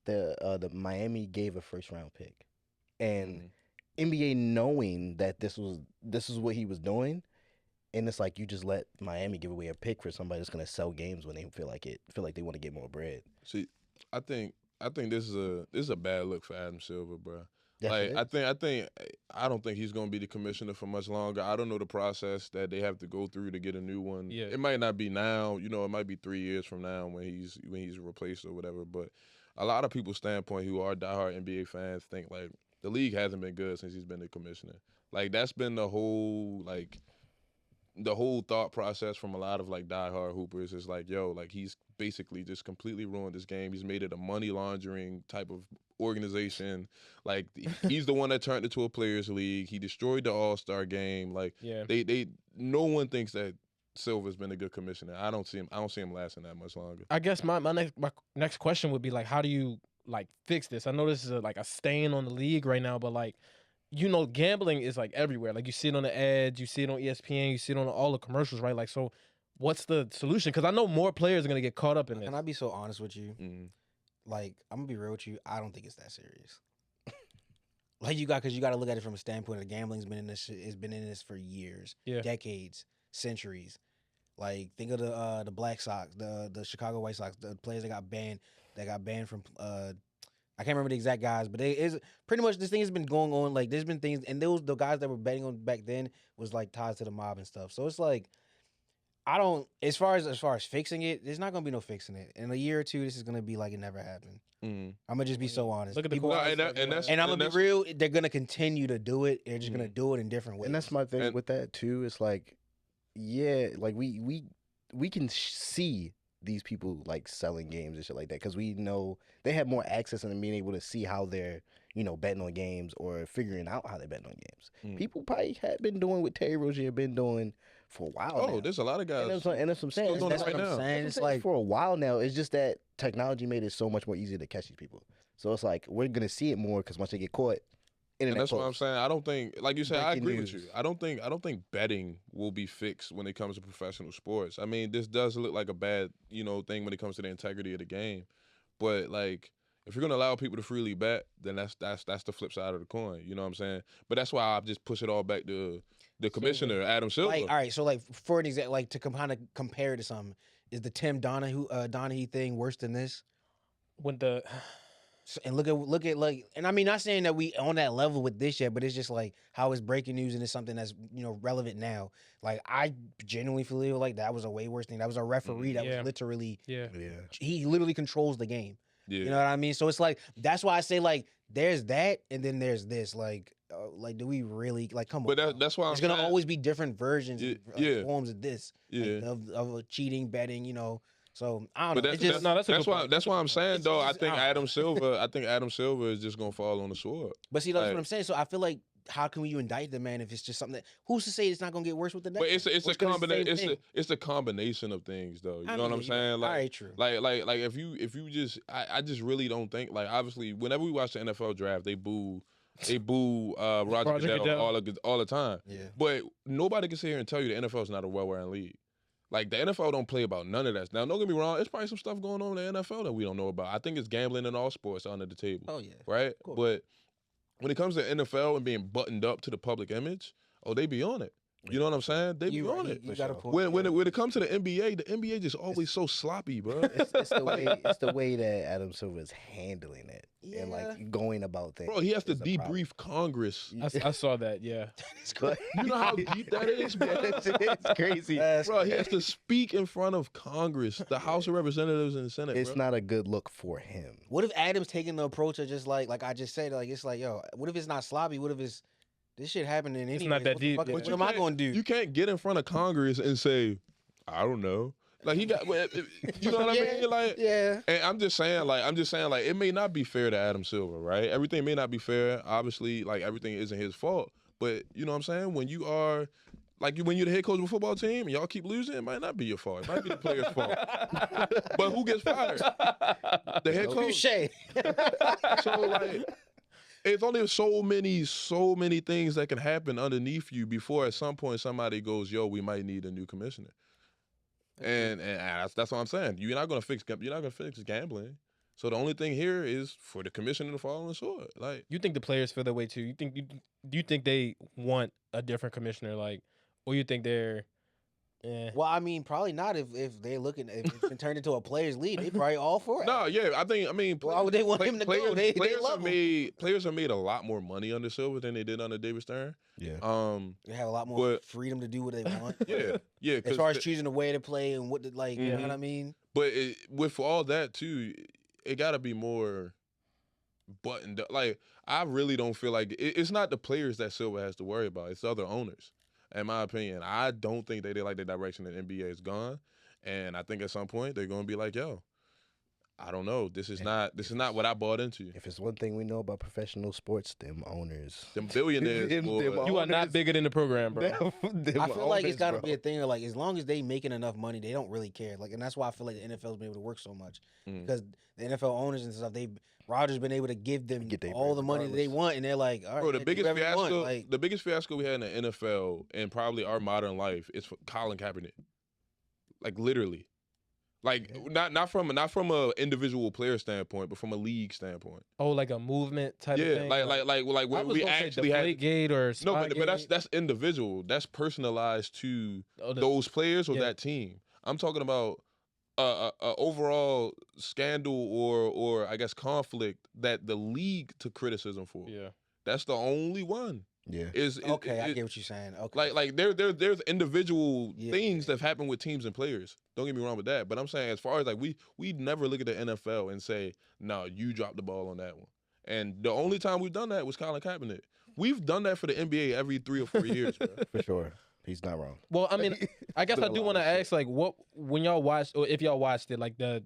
the Miami gave a first round pick, and NBA knowing that this is what he was doing, and it's like you just let Miami give away a pick for somebody that's gonna sell games when they feel like they want to get more bread. See, I think this is a bad look for Adam Silver, bro. Yes, Like it is. I don't think he's gonna be the commissioner for much longer. I don't know the process that they have to go through to get a new one. Yeah. It might not be now, it might be 3 years from now when he's replaced or whatever. But a lot of people's standpoint who are diehard NBA fans think like the league hasn't been good since he's been the commissioner. Like that's been the whole thought process from a lot of like diehard hoopers is like, yo, like he's basically just completely ruined this game. He's made it a money laundering type of organization. Like he's the one that turned it to a players league. He destroyed the All-Star game. Like Yeah. they no one thinks that Silver's been a good commissioner. I don't see him lasting that much longer. I guess my next question would be like, how do you like fix this? I know this is a stain on the league right now, but like, gambling is like everywhere. Like you see it on the ads, you see it on ESPN, you see it on all the commercials, right? Like, so what's the solution? Because I know more players are gonna get caught up in this. Can I be so honest with you? Mhm. Like, I'm gonna be real with you. I don't think it's that serious. Like because you got to look at it from a standpoint of gambling's been in this. It's been in this for years, Yeah. decades, centuries. Like think of the Black Sox, the Chicago White Sox, the players that got banned from. I can't remember the exact guys, but they is pretty much this thing has been going on. Like there's been things, and the guys that were betting on back then was like ties to the mob and stuff. So it's like I don't as far as fixing it, there's not gonna be no fixing it. In a year or two, this is gonna be like it never happened. Mhm. I'm gonna just be so honest. Look at the People- cool No, and that's and I'm gonna that's- be real. They're gonna continue to do it. They're just gonna do it in different ways. And that's my thing And- with that too. It's like, yeah, like we can see these people like selling games and shit like that because we know they have more access and being able to see how they're betting on games or figuring out how they're betting on games. Mm. People probably had been doing what Terry Rozier been doing for a while. Oh, now. there's a lot of guys. And that's what I'm saying. still doing That's it right what I'm now. saying. It's It's like for a while now. It's just that technology made it so much more easier to catch these people. So it's like we're gonna see it more because once they get caught, And internet that's what I'm posts. saying. I don't think, like you said, I Breaking agree with news. you. I don't think betting will be fixed when it comes to professional sports. I mean, this does look like a bad, thing when it comes to the integrity of the game. But like, if you're gonna allow people to freely bet, then that's the flip side of the coin. You know what I'm saying? But that's why I just push it all back to the commissioner, Adam Silver. all right. So like for an example, like to kind of compare it to something, is the Tim Donahue thing worse than this? when the And look at like, and I mean, not saying that we on that level with this yet, but it's just like how it's breaking news and it's something that's relevant now. Like I genuinely feel like that was a way worse thing. That was a referee that Yeah. was literally yeah. he literally controls the game. yeah. You know what I mean? So it's like that's why I say like there's that and then there's this. Like do we really like come But on? that's why I'm There's gonna saying- always be different versions, Yeah, and, yeah. forms of this, Yeah. like, of cheating, betting. So I But don't know. It's just, that's a good point. that's why I'm saying It's though. I just- think I Adam Silver is just gonna fall on the sword. but see, that's like- what I'm saying. So I feel like how can you indict the man if it's just something that who's to say it's not gonna get worse with the next? But it's one? a Or gonna be the same combination. thing? It's a combination of things though. You I know what mean, I'm saying? all Like, right, true. like if you just I just really don't think like obviously whenever we watch the NFL draft they boo Roger Roger Goodell Goodell. all the time. Yeah. But nobody can sit here and tell you the NFL is not a well-run league. Like the NFL don't play about none of that. Now, don't get me wrong. There's probably some stuff going on in the NFL that we don't know about. I think it's gambling in all sports under the table. Oh yeah. Right? course. But when it comes to NFL and being buttoned up to the public image, they be on it. You know what I'm saying? They be on it. You got a point. When it comes to the NBA just always so sloppy, bro. It's the way that Adam Silver is handling it and like going about things. Bro, he has to is the problem. debrief Congress. I saw that. Yeah. It's crazy. You know how deep that is, bro? It's crazy. Bro, he has to speak in front of Congress, the House of Representatives and the Senate. It's bro. not a good look for him. What if Adam's taking the approach of just like I just said, like it's like, yo, what if it's not sloppy? What if it's this shit happening anyway? not that deep, yeah. What am I gonna do? You can't get in front of Congress and say, I don't know. Like he got, you know what I mean? Like, yeah. and I'm just saying, like, it may not be fair to Adam Silver, right? Everything may not be fair. Obviously, like everything isn't his fault. But you know what I'm saying? When you are, like, when you're the head coach of a football team and y'all keep losing, it might not be your fault. It might be the player's fault. But who gets fired? The head coach. Touche. So like, it's only so many things that can happen underneath you before at some point somebody goes, "Yo, we might need a new commissioner." And that's what I'm saying. You're not gonna fix gambling. So the only thing here is for the commissioner to fall on the sword. Like, You think the players feel that way too? Do you think they want a different commissioner, like, or you think they're? Well, I mean, probably not if they're looking if it's been turned into a players' league. They probably all for it. no, yeah, I mean, Why would they want him to go? They love him. Players have made a lot more money under Silver than they did under David Stern. Yeah. They have a lot more But- freedom to do what they want. Yeah. As far as choosing the way to play and what to like, you know what I mean? But with all that too, it got to be more buttoned up. Like, I really don't feel like it's not the players that Silver has to worry about. It's the other owners. In my opinion, I don't think they like the direction that NBA has gone, and I think at some point they're going to be like, "Yo, I don't know. This is not what I bought into." If it's one thing we know about professional sports, them owners. Them billionaires, boy. You are not bigger than the program, bro. I feel like it's got to be a thing of like, as long as they making enough money, they don't really care. Like, and that's why I feel like the NFL's been able to work so much because the NFL owners and stuff, Rodgers been able to give them all the money that they want, and they're like, all right, Bro, the man, do biggest whatever you fiasco, want. Like, the biggest fiasco we had in the NFL and probably our modern life is for Colin Kaepernick. Like, literally. Like, not from a individual player standpoint, but from a league standpoint. Oh, like a movement type of thing. like where we actually had Gate or no, but that's individual. That's personalized to those players or that team. I'm talking about a overall scandal or I guess conflict that the league took criticism for. Yeah, that's the only one. Yeah. I get what you're saying. Okay, Like there's individual things that have happened with teams and players. Don't get me wrong with that, but I'm saying as far as like we never look at the NFL and say, no, you dropped the ball on that one. And the only time we've done that was Colin Kaepernick. We've done that for the NBA every 3 or 4 years, bro. For sure. He's not wrong. Well, I mean, I guess I Done a do lot want to of shit. ask, like, when y'all watched, or if y'all watched it, like the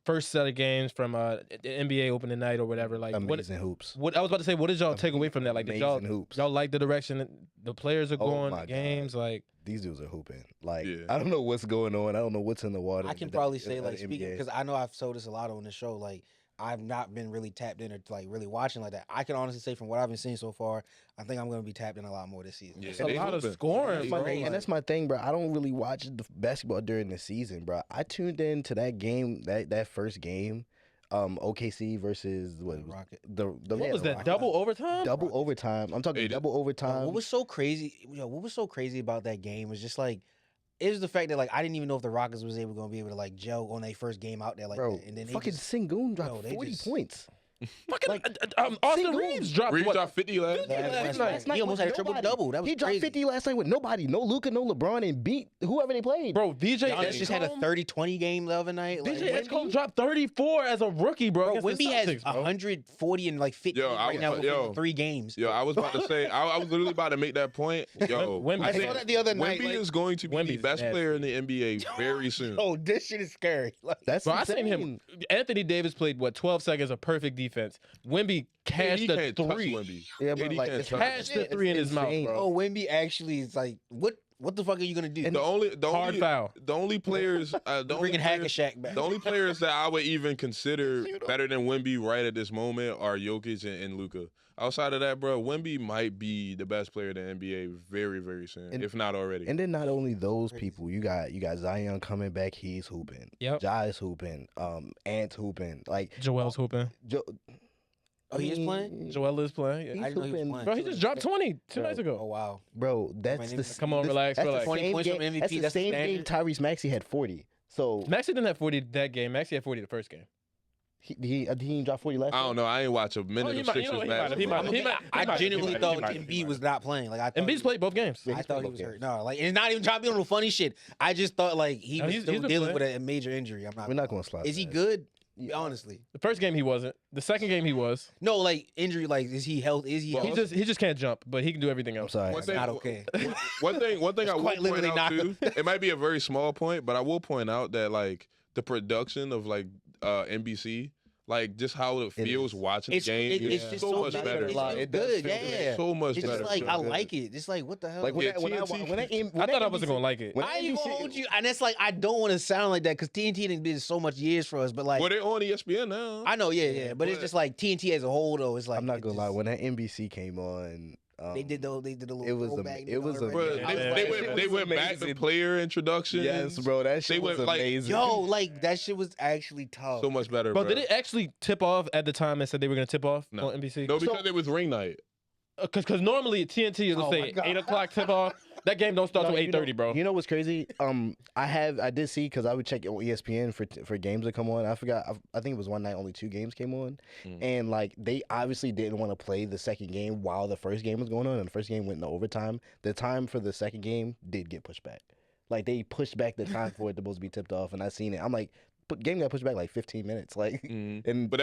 first set of games from the NBA opening night or whatever, like, Amazing hoops. what I was about to say, what did y'all take away from that? Like, did Amazing hoops. y'all like the direction that the players are Oh going, my the games, like? These dudes are hooping. Like, Yeah. I don't know what's going on. I don't know what's in the water. I can in probably the- say in like the speaking NBA. because I know I've told this a lot on the show. Like, I've not been really tapped in or like really watching like that. I can honestly say from what I've been seeing so far, I think I'm going to be tapped in a lot more this season. Yeah, It's a they lot of hooping. scoring, That's my bro. thing, and that's my thing, bro. I don't really watch the basketball during the season, bro. I tuned in to that game, that first game, OKC versus what was Rocket. What was that, double overtime? double overtime. I'm talking Hey, double overtime. What was so crazy? What was so crazy about that game was just like it was the fact that like I didn't even know if the Rockets was going to be able to like gel on their first game out there like Bro, that. And then they fucking just, Sengun dropped Yo, they 40 just- points. Fucking like, Austin Sengun. Reeves dropped Reeves what? dropped 50 last Yeah, night. last night. He almost had a with triple nobody. double. That was He dropped crazy. 50 last night with nobody. No Luka, no LeBron, and beat whoever they played. Bro, DJ Giannis just had a 30-20 game the other night. Like, DJ Edgecombe Wemby- dropped 34 as a rookie, bro. Bro, against the Wemby has Celtics, bro. 140 and like 50 Yo, right now yo. within 3 games. Yo, I was about to say, I was literally about to make that point. Yo, Wemby- I I saw think that the other night, Wemby like- is going to be the Wemby's best nasty. player in the NBA very soon. Oh, this shit is scary. Like, That's Bro, I insane. seen him. Anthony Davis played 12 seconds of perfect defense. Wemby cashed he the can't touch three. Wemby. Yeah, but he like, can't it's touch Catch the it's three in his mouth, insane. bro. oh, Wemby actually is like what What the fuck are you gonna do? Hard foul. The only players, Bringing Hackashack back. the only players that I would even consider better than Wemby right at this moment are Jokic and Luka. Outside of that, bro, Wemby might be the best player in the NBA very, very soon, if not already. And then not only those people, you got Zion coming back. He's hooping. Yep. Jai's hooping. Ant's hooping. Like Joel's hooping. Oh, he is playing? Joel is playing. Yeah. He's I didn't know he was hooping. playing. Bro, he just dropped 20 two nights Oh ago. wow. Bro, that's Man, the come on, relax, That's relax. the 20 same points from game. MVP, That's the that's the same game. standard. Tyrese Maxey had 40. So Maxey didn't have 40 that game. Maxey had 40 the first game. he didn't drop 40 last. I don't know. I ain't watch a Oh, minute he of might- Sixers he might- basketball. he might- he might- I genuinely thought he might- Embiid was not playing. Like I thought Embiid's played both games. Yeah, I he's thought played he both was hurt. games. No, like and not even trying to be on the funny shit. I just thought like he No, was he's still been dealing playing. with a major injury. I'm not. We're not going to slide. Is he past. good? Yeah. Honestly, The first game he wasn't. The second game he was. no. Like injury. Like is he health? Is he? Well, healthy? He just can't jump, but he can do everything I'm else. sorry. One thing- not okay. One thing It's I will quite point literally out not- too. It might be a very small point, but I will point out that like the production of like NBC, like just how it feels is. watching It's the game, it's is just so much better. better. It's It so does good. feel good. Yeah. So much It's better. just like I So good. like it. It's like what the hell? Like when Yeah, that, when TNT. I thought I wasn't gonna like it. when I ain't gonna NBC hold you, and that's like I don't want to sound like that because TNT done been so much years for us. But like Well, they're on ESPN now. I know, yeah, but it's but- just like TNT as a whole though. It's like I'm not it gonna lie. just- When that NBC came on, they did a little. it was throwback, it was you know, Bro, amazing. right? they, Yeah. they It went, they was went back to amazing. player introductions. Yes, bro, that shit was went, like, amazing. Yo, like that shit was actually tough. So much better, Bro, bro. did it actually tip off at the time and said they were gonna tip off No. on NBC? No, because it was ring night. Because normally TNT will Oh my say God. 8 o'clock tip off. That game don't start No, till you know- 8:30, bro. You know what's crazy? I did see because I would check on ESPN for games that come on. I forgot. I think it was one night only 2 games came on, and like they obviously didn't want to play the second game while the first game was going on, and the first game went into overtime. The time for the second game did get pushed back. Like they pushed back the time for it to supposed to be tipped off, and I seen it. I'm like, game got pushed back like 15 minutes. Like, and But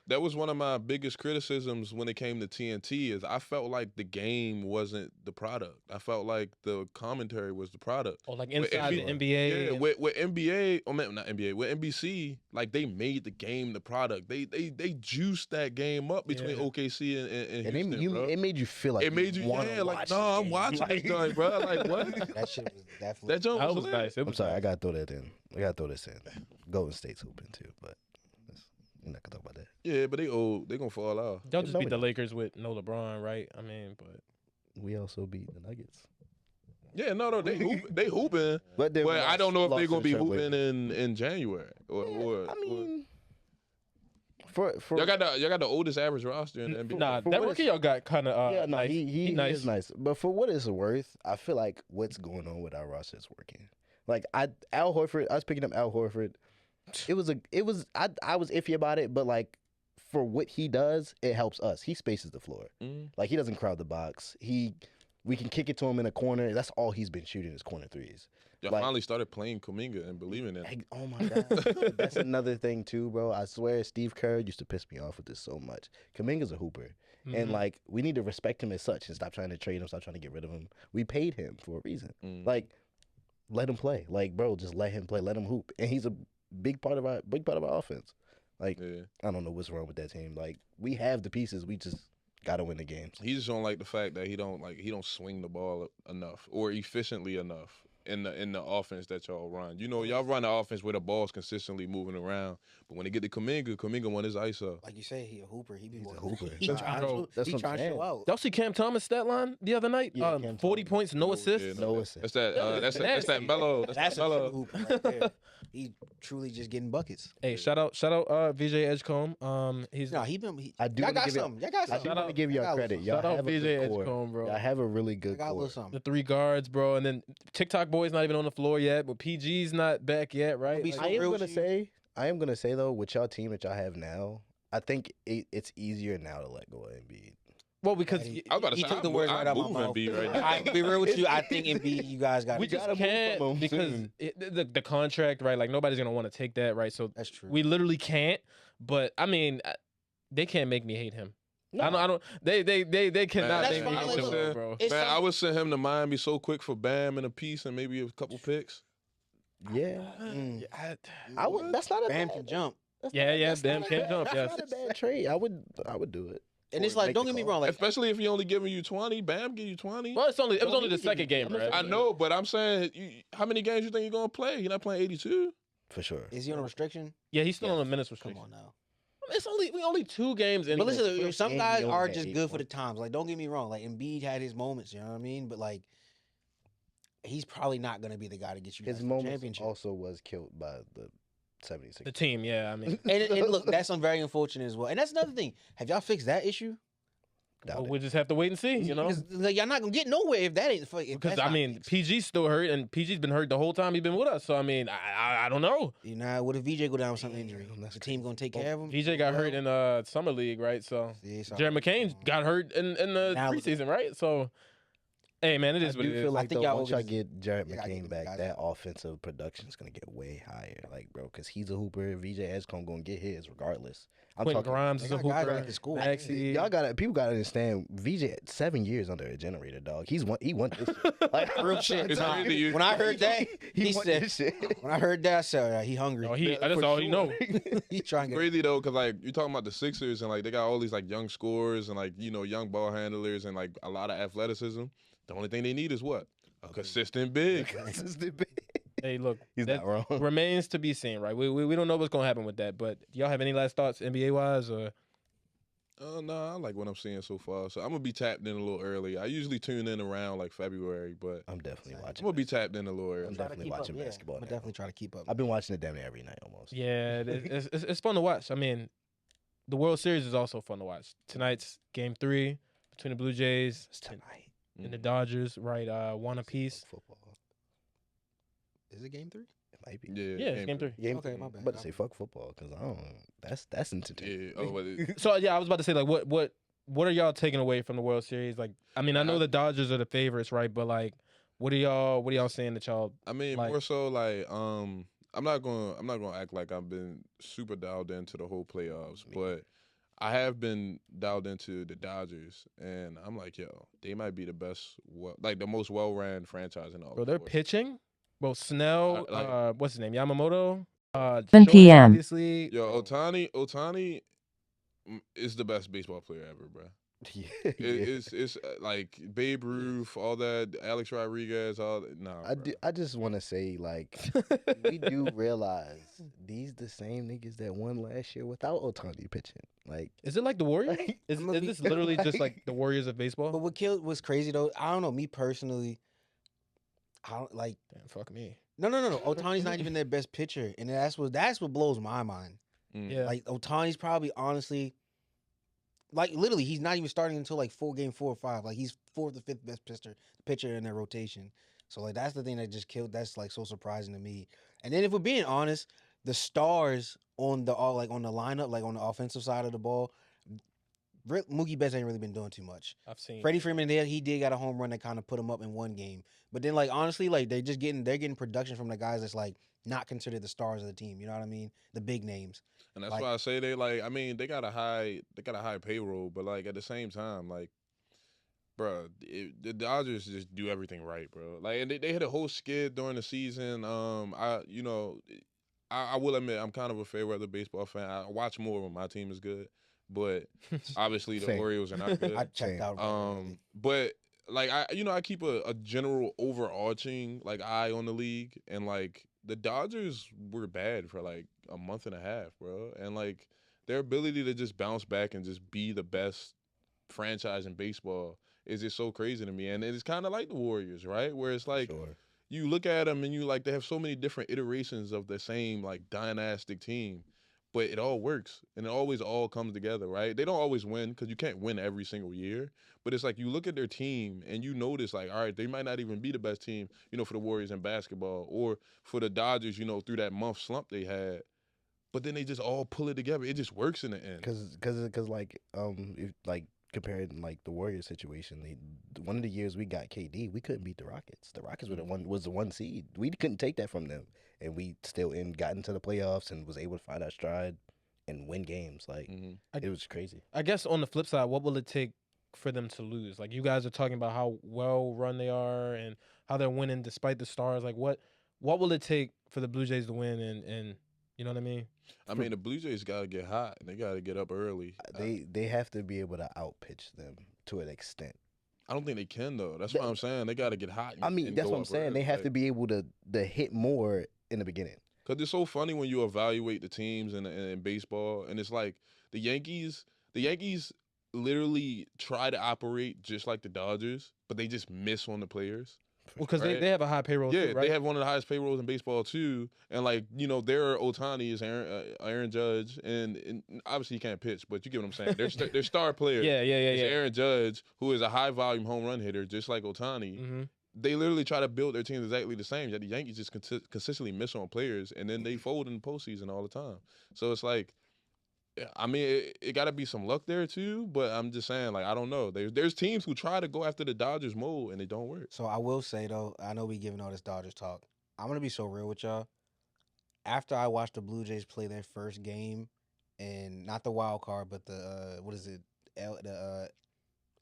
that was one of my biggest criticisms when it came to TNT is I felt like the game wasn't the product. I felt like the commentary was the product. Or like With inside the NBA NBA. Yeah, and- with NBA, not NBA, with NBC, like they made the game the product. They juiced that game up between Yeah. OKC and and Houston, bro. it made you feel like It made you, wanna yeah, like, watch no, this I'm game. watching this joint, bro. Like, what? That shit was definitely. That joint That was, was lit. nice. It I'm was sorry, I nice. gotta throw that in. I gotta throw this in. Golden State's hooping too, but we're not gonna talk about that. Yeah, but they old. They gonna fall off. They'll just No, beat we the don't. Lakers with no LeBron, right? I mean, but We also beat the Nuggets, Yeah, no, they hooping. but then we Well, I don't know if lost they're to gonna be the hooping Trailblazers. in January or. I mean, for y'all got the oldest average roster in the NBA. nah, for that what rookie it's- y'all got kind of yeah, no, nice. he nice. is nice. But for what it's worth, I feel like what's going on with our roster is working. Like Al Horford, I was picking up Al Horford. I was iffy about it, but like for what he does, it helps us. He spaces the floor. Mm. Like he doesn't crowd the box. We can kick it to him in a corner. That's all he's been shooting is corner threes. Y'all like- finally started playing Kuminga and believing in it. Like, oh my god, that's another thing too, bro. I swear, Steve Kerr used to piss me off with this so much. Kuminga's a hooper, and Mhm. like we need to respect him as such and stop trying to trade him, stop trying to get rid of him. We paid him for a reason. Mm. Like, let him play. Like, bro, just let him play. Let him hoop, and he's a big part of our offense. Like, Yeah. I don't know what's wrong with that team. Like, we have the pieces. We just gotta win the games. He just don't like the fact that he don't swing the ball enough or efficiently enough in the offense that y'all run. You know, y'all run the offense where the ball's consistently moving around, but when they get to Kuminga want his ice up. Like you say, he a hooper. He be He's a more- hooper. He That's trying bro, to, that's he what I'm trying to saying. show out. Y'all see Cam Thomas stat line the other night? Yeah, Cam 40 Thomas. points, no assists. Yeah, No assist. That's that Melo. That's a Melo. true hooper right there. He truly just getting buckets. Hey, shout out, VJ Edgecombe. He's No, he been. He, I do y'all wanna got give y'all- something. Y'all got I do something. Shout want to out- give y'all I got credit. some- Y'all shout out have a VJ good core. Edgecombe, bro. Y'all have a really I good got a core. little something. the 3 guards, bro, and then TikTok boy's not even on the floor yet, but PG's not back yet, right? Be Like, so I am real gonna with you. say, though, with y'all team that y'all have now, I think it's easier now to let go of Embiid. well, because He- I was about to He say, took the I'm words right out my moving mouth. B right now. I be real with you. I think Embiid, you guys got. we gotta just move can't from him because soon. the contract, right? Like nobody's gonna want to take that, right? So That's true. we literally can't. But I mean, they can't make me hate him. No. I don't. They cannot That's make me fine. hate Look, him, bro. It's Man, I some- would send him to Miami so quick for Bam and a piece and maybe a couple picks. Yeah, Mm. I would. That's not a Bam bad, can jump. that's Yeah, not- yeah, that's Bam not a can bad- jump, That's yes. not a bad trade. I would do it. And it's Or like, make don't the get me call. wrong, like Especially if he only giving you 20, Bam give you 20. Well, it was only Well, the he can second give you- game, I'm right? I know, but I'm saying, how many games you think you're gonna play? You're not playing 82. for sure. is he on a restriction? Yeah, he's still on a Yes. minutes Come restriction. on now. It's only 2 games in. But listen, first some game, guys he only are had just 8 good for the points. times. Like, don't get me wrong. Like, Embiid had his moments, you know what I mean? But like, he's probably not gonna be the guy to get you guys His the moments championship. also was killed by the 76. the team, yeah. I mean, And look, that's very unfortunate as well. And that's another thing. Have y'all fixed that issue? Doubt well, it. we'll just have to wait and see, you know. 'Cause, like, y'all not gonna get nowhere if that ain't. If Because that's I not mean, fixed. PG's still hurt, and PG's been hurt the whole time he's been with us. So I mean, I don't know. You know, what if VJ go down with some Damn, injury? that's The team gonna take care of him. VJ got hurt in summer league, right? So Jared McCain got hurt in the Now look- preseason, right? So, hey man, it I is what do it is. feel like think though, y'all once y'all always- get Jared y'all gotta McCain get back, guys- that offensive production is gonna get way higher. Like, bro, because he's a hooper. VJ Escombe gonna get his regardless. I'm Quentin talking. Grimes is a They got guys hooper. that can score. Maxey. Y'all gotta people gotta understand. VJ had 7 years under a generator, dog. He won this shit. Like, Real shit. It's Nah, crazy you- when I heard that, he won said, this shit. when I heard that, I said, he hungry. Oh, that's For all he know. he trying to get. Crazy though, cause like you're talking about the Sixers and like they got all these like young scorers and like young ball handlers and like a lot of athleticism. The only thing they need is what? A consistent big. Hey, look, He's that not wrong. remains to be seen, right? We don't know what's gonna happen with that. But do y'all have any last thoughts NBA wise, or No, I like what I'm seeing so far. So I'm gonna be tapped in a little early. I usually tune in around like February, but I'm definitely I'm watching. gonna be tapped in a little I'm early. Try to definitely keep up, watching yeah. basketball I'm now. definitely try to keep up. I've been watching it damn near every night almost. yeah, it's fun to watch. I mean, the World Series is also fun to watch. Tonight's Game 3 between the Blue Jays It's tonight. and the Dodgers, right? One apiece. Football. Is it game 3? It might be. Yeah, Yeah, it's Game 3. Game Okay, three. my bad. I'm about to say fuck football because I don't. That's entertaining. Yeah. Oh, but it, So yeah, I was about to say like, what are y'all taking away from the World Series? Like, I mean, I know the Dodgers are the favorites, right? But like, what are y'all saying that y'all? I mean, Like- more so like I'm not gonna act like I've been super dialed into the whole playoffs, but I have been dialed into the Dodgers, and I'm like, yo, they might be the best, like the most well-ran franchise in all. Bro, they're sports. pitching. Bro, Snell, what's his name? Yamamoto. 7 Shohei, p.m. Obviously, Yo, Otani is the best baseball player ever, bro. Yeah, It's like Babe Ruth, all that, Alex Rodriguez, all that. Nah, bro. I just want to say, like, we do realize these the same niggas that won last year without Otani pitching. Like, Is it like the Warriors? like, Is I'ma be- this literally just like the Warriors of baseball? But what's crazy though, I don't know, me personally, I don't like. Damn, fuck me. No. Otani's not even their best pitcher, and that's what blows my mind. Yeah. Like Otani's probably honestly, like literally, he's not even starting until like game 4 or 5. Like he's 4th or 5th best pitcher in their rotation. So like that's the thing that just killed. That's like so surprising to me. And then if we're being honest, the stars on the lineup, like on the offensive side of the ball, Mookie Betts ain't really been doing too much. I've seen. Freddie Freeman, he did got a home run that kind of put him up in one game. But then, like honestly, like they're getting production from the guys that's like not considered the stars of the team. You know what I mean? The big names. And that's Like- why I say they got a high payroll, but like at the same time, like, bro, the Dodgers just do everything right, bro. Like, and they hit a whole skid during the season. I will admit I'm kind of a fair weather baseball fan. I watch more when my team is good, but obviously the Same. Orioles are not good. I checked out. But like I keep a general overarching like eye on the league, and like the Dodgers were bad for like a month and a half, bro. And like their ability to just bounce back and just be the best franchise in baseball is just so crazy to me. And it's kind of like the Warriors, right? Where it's like sure. you look at them and you like they have so many different iterations of the same like dynastic team, but it all works and it always all comes together, right? They don't always win because you can't win every single year, but it's like you look at their team and you notice like, all right, they might not even be the best team, for the Warriors in basketball or for the Dodgers, through that month slump they had, but then they just all pull it together. It just works in the end. Cause like if like comparing like the Warriors situation, one of the years we got KD, we couldn't beat the Rockets. The Rockets were the one seed. We couldn't take that from them, and we still got into the playoffs and was able to find our stride and win games. Like Mhm. it was crazy. I guess on the flip side, what will it take for them to lose? Like you guys are talking about how well run they are and how they're winning despite the stars. Like what will it take for the Blue Jays to win and You know what I mean? I mean, the Blue Jays got to get hot and they got to get up early. They have to be able to outpitch them to an extent. I don't think they can though. That's what I'm saying. They got to get hot. I mean, that's what I'm saying. They have to be able to hit more in the beginning. Because it's so funny when you evaluate the teams in baseball, and it's like the Yankees literally try to operate just like the Dodgers, but they just miss on the players. Well, because Right. they have a high payroll. Yeah, too, right? they have one of the highest payrolls in baseball too, and like their Otani is Aaron Judge, and obviously he can't pitch, but you get what I'm saying. Their star player, Yeah. is Aaron Judge, who is a high volume home run hitter, just like Otani. Mm-hmm. They literally try to build their teams exactly the same. Yet the Yankees just consistently miss on players, and then they fold in the postseason all the time. So it's like, I mean, it got to be some luck there too. But I'm just saying, like, I don't know. There's teams who try to go after the Dodgers mold, and it don't work. So I will say though, I know we giving all this Dodgers talk. I'm gonna be so real with y'all. After I watched the Blue Jays play their first game, and not the wild card, but the what is it, the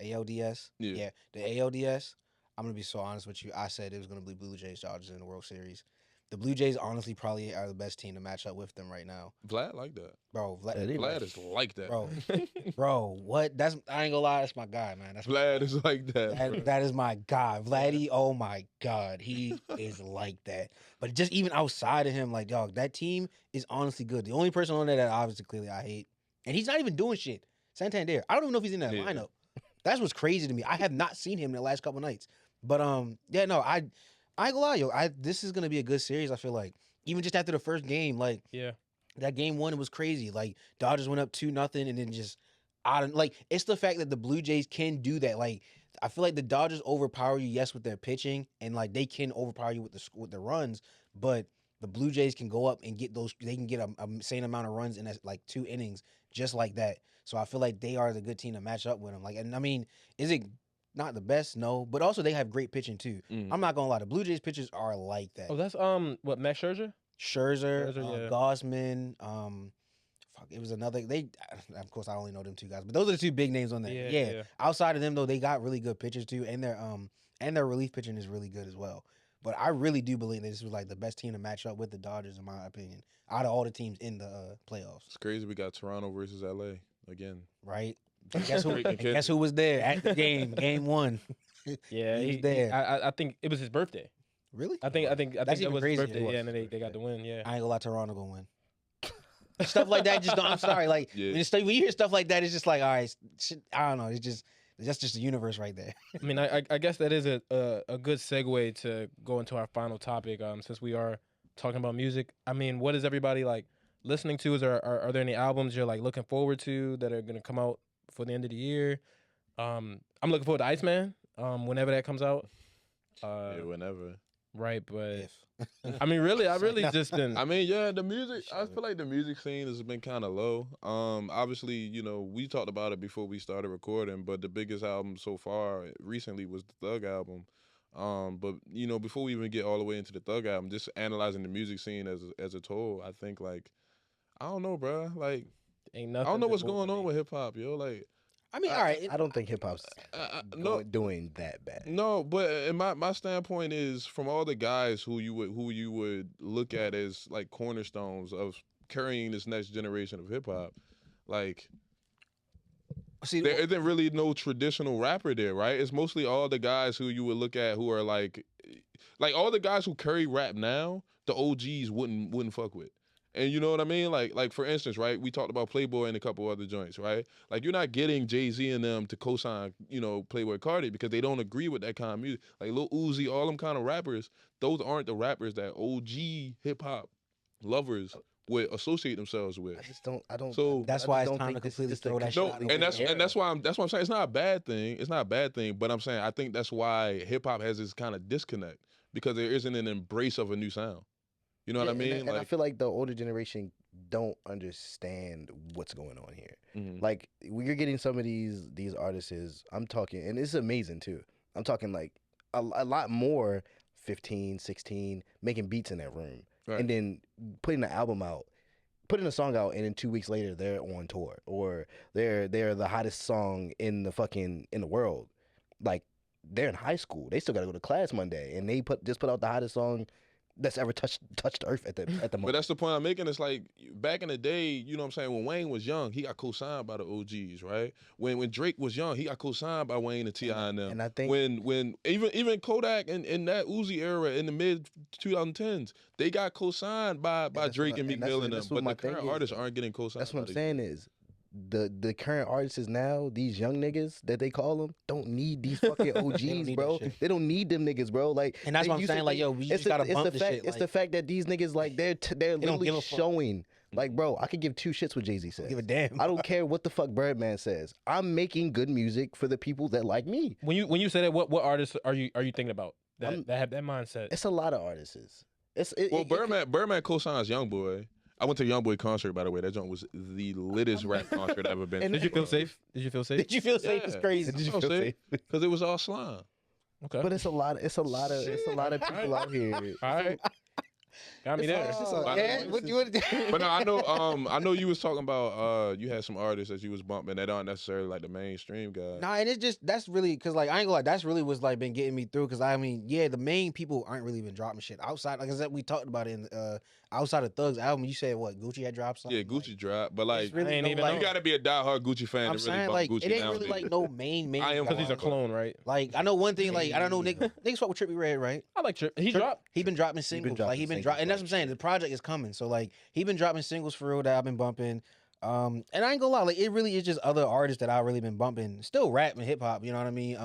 ALDS? Yeah. The ALDS. I'm gonna be so honest with you. I said it was gonna be Blue Jays Dodgers in the World Series. The Blue Jays honestly probably are the best team to match up with them right now, Vlad like that. bro. Vlad is like that. Bro, what? That's I ain't gonna lie. That's my guy, man. That's Vlad is like that. bro. that is my guy, Vladdy. Oh my God, he is like that. But just even outside of him, like dog, that team is honestly good. The only person on there that obviously clearly I hate, and he's not even doing shit. Santander. I don't even know if he's in that Yeah. lineup. That's what's crazy to me. I have not seen him in the last couple nights. But yeah, no, I ain't gonna lie, yo. This is gonna be a good series. I feel like even just after the first game, like Yeah. that game one, it was crazy. Like Dodgers went up 2-0, and then just like it's the fact that the Blue Jays can do that. Like I feel like the Dodgers overpower you, yes, with their pitching, and like they can overpower you with the runs, but the Blue Jays can go up and get those. They can get a insane amount of runs in like 2 innings, just like that. So I feel like they are the good team to match up with them. Like, and I mean, is it not the best? No, but also they have great pitching too. Mhm. I'm not gonna lie, the Blue Jays pitchers are like that. Oh, that's what, Max Scherzer? Scherzer, Scherzer, yeah. Gosman, fuck, it was another. Of course, I only know them two guys, but those are the two big names on there. Yeah. Outside of them, though, they got really good pitchers too, and their relief pitching is really good as well. But I really do believe that this was like the best team to match up with the Dodgers, in my opinion, out of all the teams in the playoffs. It's crazy. We got Toronto versus LA again. Right? And guess who? Freaking and kid. guess who was there at the game? Game one. Yeah, He was he- there. I think it was his birthday. Really? I think That's that even was his crazier. birthday. Yeah, and then they got the win. Yeah. I ain't gonna lie, Toronto gonna win. Stuff like that just don't. I'm sorry. Like Yeah. when you hear stuff like that, it's just like, all right, shit, I don't know. That's just the universe right there. I mean, I guess that is a good segue to go into our final topic. Since we are talking about music, I mean, what is everybody like listening to? Are there any albums you're like looking forward to that are gonna come out before the end of the year? I'm looking forward to Iceman. Whenever that comes out. Yeah, whenever. Right, but If. I mean, really, I really just been. I mean, yeah, the music. I feel like the music scene has been kind of low. Obviously, we talked about it before we started recording, but the biggest album so far recently was the Thug album. But before we even get all the way into the Thug album, just analyzing the music scene as a whole, I think like, I don't know, bro. Like, Ain't I nothing. don't know that what's moves going on me. with hip hop, yo. Like, I mean, all right. I don't think hip hop's no, doing that bad. no, but in my standpoint is from all the guys who you would look at as like cornerstones of carrying this next generation of hip hop, like See, there isn't really no traditional rapper there, right? It's mostly all the guys who you would look at who are like all the guys who carry rap now, the OGs wouldn't fuck with. And you know what I mean? Like for instance, right? We talked about Playboy and a couple other joints, right? Like you're not getting Jay-Z and them to co-sign, Playboy Cardi because they don't agree with that kind of music. Like Lil Uzi, all them kind of rappers, those aren't the rappers that OG hip hop lovers would associate themselves with. I don't. So- That's I why just it's don't time think to this completely is the throw that shit No, out. completely and that's different and that's era. why I'm saying it's not a bad thing. It's not a bad thing, but I'm saying I think that's why hip hop has this kind of disconnect because there isn't an embrace of a new sound. You know what I Yeah, mean? And I feel like the older generation don't understand what's going on here. Mhm. Like when you're getting some of these artists, I'm talking, and it's amazing too. I'm talking like a lot more 15, 16, making beats in that room, Right. and then putting the album out, putting a song out, and then 2 weeks later they're on tour or they're the hottest song in the world. Like they're in high school, they still got to go to class Monday, and they just put out the hottest song that's ever touched Earth at the But moment. that's the point I'm making. It's like back in the day, you know what I'm saying? When Wayne was young, he got co-signed by the OGs, right? When Drake was young, he got co-signed by Wayne and T.I. and them. And I think When even Kodak in that Uzi era in the mid 2010s, they got co-signed by that's Drake what- and Meek and that's Mill what- and them. that's what But my the current thing is, artists aren't getting co-signed. that's what I'm by these saying is the current artists now, these young niggas that they call them, don't need these fucking OGs, need that bro. shit. They don't need them niggas, bro. Like, And that's they what I'm used to saying. Like, think- yo, we it's just the- gotta it's bump the the fact, shit. It's the fact that these niggas like they're don't literally give a fuck. showing. Like, bro, I could give two shits what Jay-Z says. Give a damn. I don't care what the fuck Birdman says. I'm making good music for the people that like me. When you say that, what artists are you thinking about I'm- that have that mindset? It's a lot of artists. Well, Birdman co-signs YoungBoy. I went to YoungBoy concert, by the way. That joint was the littest rap concert I've ever been And to. Did you feel safe? Did you feel safe? Did you feel safe? It's Yeah. crazy. Did you Oh, feel see? safe? Because it was all slime. Okay. But it's a lot of people out here. All right. Got me there. It's just Oh, a- yeah, what you want to do? But no, I know you was talking about you had some artists that you was bumping that aren't necessarily like the mainstream guys. Nah, and it's just that's really because like I ain't gonna lie, that's really what's like been getting me through. Because I mean, yeah, the main people aren't really been dropping shit outside. Like I said, we talked about it in outside of Thug's album. You said what Gucci had dropped something. Yeah, Gucci dropped, but like It's really I ain't no, even like, know. you got to be a diehard Gucci fan I'm to really saying bump like Gucci it ain't nowadays. really like no main. I am Because he's a Gucci. clone, right? Like I know one thing. Like I don't know niggas fuck with Trippie Red, right? I like Trip. He Trip- dropped. He been dropping singles. dropping Like he been singles, dropping, and that's what I'm saying. The project is coming, so like he been dropping singles for real that I've been bumping. And I ain't gonna lie, like it really is just other artists that I've really been bumping. Still rap and hip hop, you know what I mean?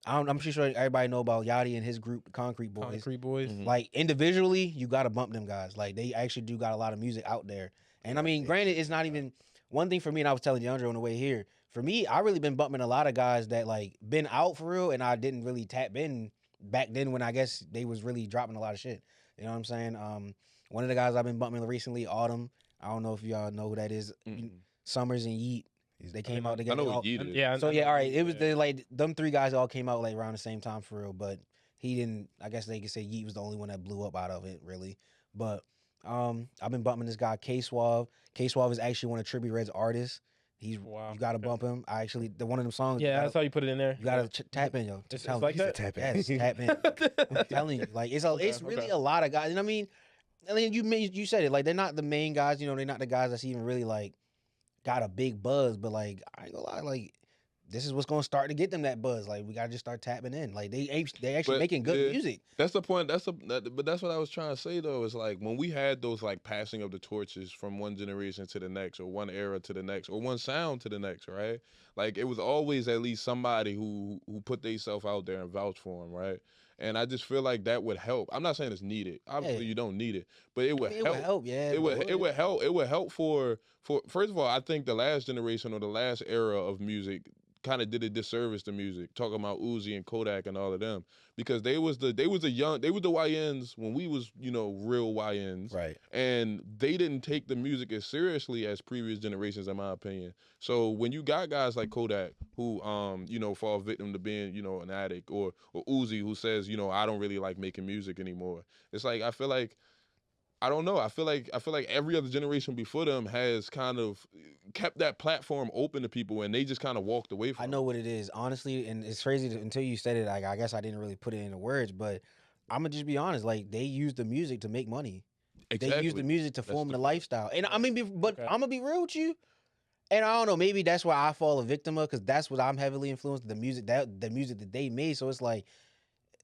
I'm pretty sure everybody know about Yachty and his group, the Concrete Boys. Concrete Boys. Mhm. Like individually, you gotta bump them guys. Like they actually do got a lot of music out there. And I mean, granted, it's not even one thing for me. And I was telling DeAndre on the way here. For me, I really been bumping a lot of guys that like been out for real, and I didn't really tap in back then when I guess they was really dropping a lot of shit. You know what I'm saying? One of the guys I've been bumping recently, Autumn. I don't know if y'all know who that is. Mhm. Summers and Yeet. They came out I together. know all- what Yeet is. Yeah. so I yeah, know all right. Yeet, It was yeah. the like them three guys all came out like around the same time for real, but he didn't. I guess they could say Yeet was the only one that blew up out of it, really. But I've been bumping this guy K Suave. K Suave is actually one of Trippie Red's artists. He's Wow. you gotta Okay. bump him. I actually the one of them songs. Yeah, you that's how you put it in there. gotta tap in, yo. It's Tell like me. that? Tap in. Yes, tap in. I'm telling you, like it's Okay, it's really okay. a lot of guys. And I mean you said it. Like they're not the main guys. You know, they're not the guys that's even really like got a big buzz. But like I ain't gonna lie, like this is what's gonna start to get them that buzz. Like we gotta just start tapping in. Like they actually But, making good yeah. music. That's the point. But that's what I was trying to say though. Is like when we had those like passing of the torches from one generation to the next, or one era to the next, or one sound to the next, right? Like it was always at least somebody who put themselves out there and vouched for them, right? And I just feel like that would help. I'm not saying it's needed. Obviously, Yeah. you don't need it, but it would It help. would help, yeah. It would help. It would help for first of all, I think the last generation or the last era of music kind of did a disservice to music. Talking about Uzi and Kodak and all of them, because they was the YNs when we was real YNs, Right. and they didn't take the music as seriously as previous generations, in my opinion. So when you got guys like Kodak who fall victim to being an addict, or Uzi who says I don't really like making music anymore, it's like I feel like. I don't know. I feel like every other generation before them has kind of kept that platform open to people, and they just kind of walked away from I know what it is, honestly, and it's crazy until you said it. Like I guess I didn't really put it into words, but I'm gonna just be honest. Like they use the music to make money. it. They use the music to That's form the the point. lifestyle. And I mean, but Okay. I'm gonna be real with you. And I don't know, maybe that's why I fall a victim of, because that's what I'm heavily influenced. The music that they made. So it's like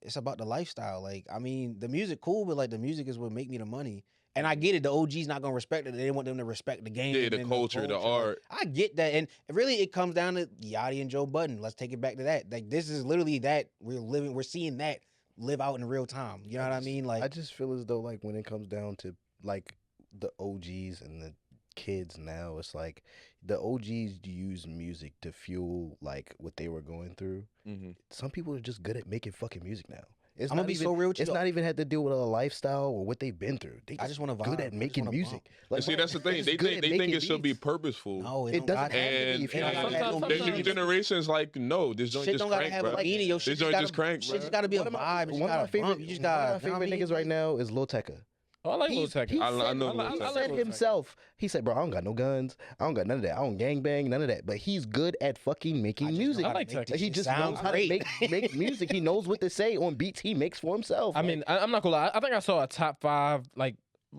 it's about the lifestyle. Like I mean, the music cool, but like the music is what make me the money. And I get it. The OG's not gonna respect it. They want them to respect the game. Yeah, the and culture, the art. I get that, and really, it comes down to Yachty and Joe Budden. Let's take it back to that. Like this is literally that we're seeing that live out in real time. You know what I mean? Like I just feel as though like when it comes down to like the OGs and the kids now, it's like the OGs use music to fuel like what they were going through. Mhm. Some people are just good at making fucking music now. It's I'm gonna not be even, so real with you. It's not even had to do with a lifestyle or what they've been through. They I just want to good vibe. I at just making wanna music. bump. And see, that's the thing. just They good think at they think making it should be beats. purposeful. No, It don't doesn't gotta have to And be. If It you're don't not gotta have have no no there's meaning. new generations like, no, this joint Shit just don't gotta crank, have bro. a meaning. Yo, This shit joint just just crank, Shit bro. just gotta be a One of my- vibe. You just one of my gotta favorite- bump. You just one of gotta. my favorite niggas right now is Lil Tecca. Oh, I like Lil He's- Tecca. he I said- know Lil I He Tecca. like said Lil Tecca. himself. He said, "Bro, I don't got no guns. I don't got none of that. I don't gang bang, none of that. But he's good at fucking making music. I like Tecca. He just knows how to make music. He knows what to say on beats he makes for himself. I mean, I'm not gonna lie. I think I saw a top 5 like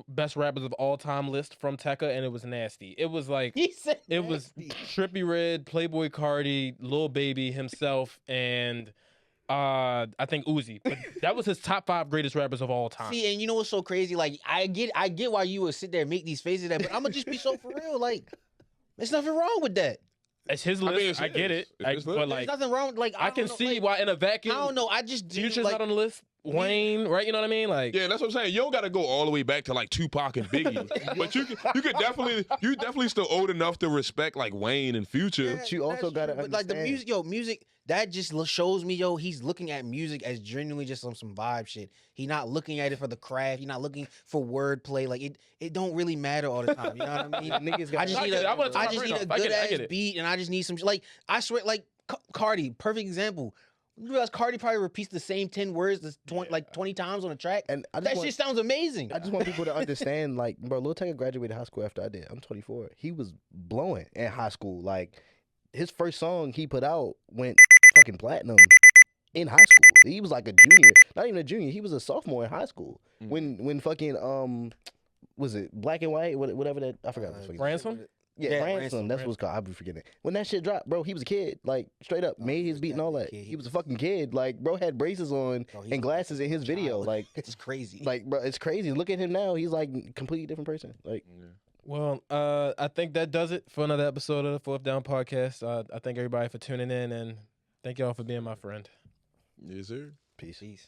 best rappers of all time list from Tecca, and it was nasty. It was like He said it was nasty. Trippie Redd, Playboy Cardi, Lil Baby himself, and I think Uzi. But that was his top 5 greatest rappers of all time. See, and you know what's so crazy? Like, I get why you would sit there and make these faces at, but I'm gonna just be so for real. Like, there's nothing wrong with that. It's his I list. mean, it's I get his. it. It's his But list. like, There's nothing wrong. Like, I can don't know, see like, why in a vacuum. I don't know. I just do Future's like, not on the list. Wayne, right? You know what I mean? Like, Yeah, that's what I'm saying. You don't got to go all the way back to like Tupac and Biggie, but you could definitely still old enough to respect like Wayne and Future. But you also that's gotta true, but like the understand- music that just shows me, he's looking at music as genuinely just some vibe shit. He not looking at it for the craft. He not looking for wordplay. Like it don't really matter all the time. You know what I mean? Niggas got I just I need get it. I wanna a, turn I my just brain need a off. I get good it. I ass get it. beat, and I just need some like I swear, like Cardi, perfect example. You realize Cardi probably repeats the same 10 words 20 times on a track. And I That just want, shit sounds amazing. I just want people to understand, like, bro, Lil Tecca graduated high school after I did. I'm 24. He was blowing in high school. Like, his first song he put out went fucking platinum in high school. He was like a junior, not even a junior. He was a sophomore in high school when fucking was it Black and White, whatever that I forgot. what the fuck it- Ransom? Yeah, Yeah, Ransom. Ransom, That's what's called. I'll be forgetting it. When that shit dropped, bro, he was a kid. Like straight up, made his beat and all that. definitely a kid. He was a fucking kid. Like, bro had braces on Bro, he's and glasses in his video. child. Like, It's crazy. like, bro, it's crazy. Look at him now. He's like a completely different person. Like, Well, I think that does it for another episode of the Fourth Down Podcast. I thank everybody for tuning in, and thank y'all for being my friend. Yes, sir. peace. Peace.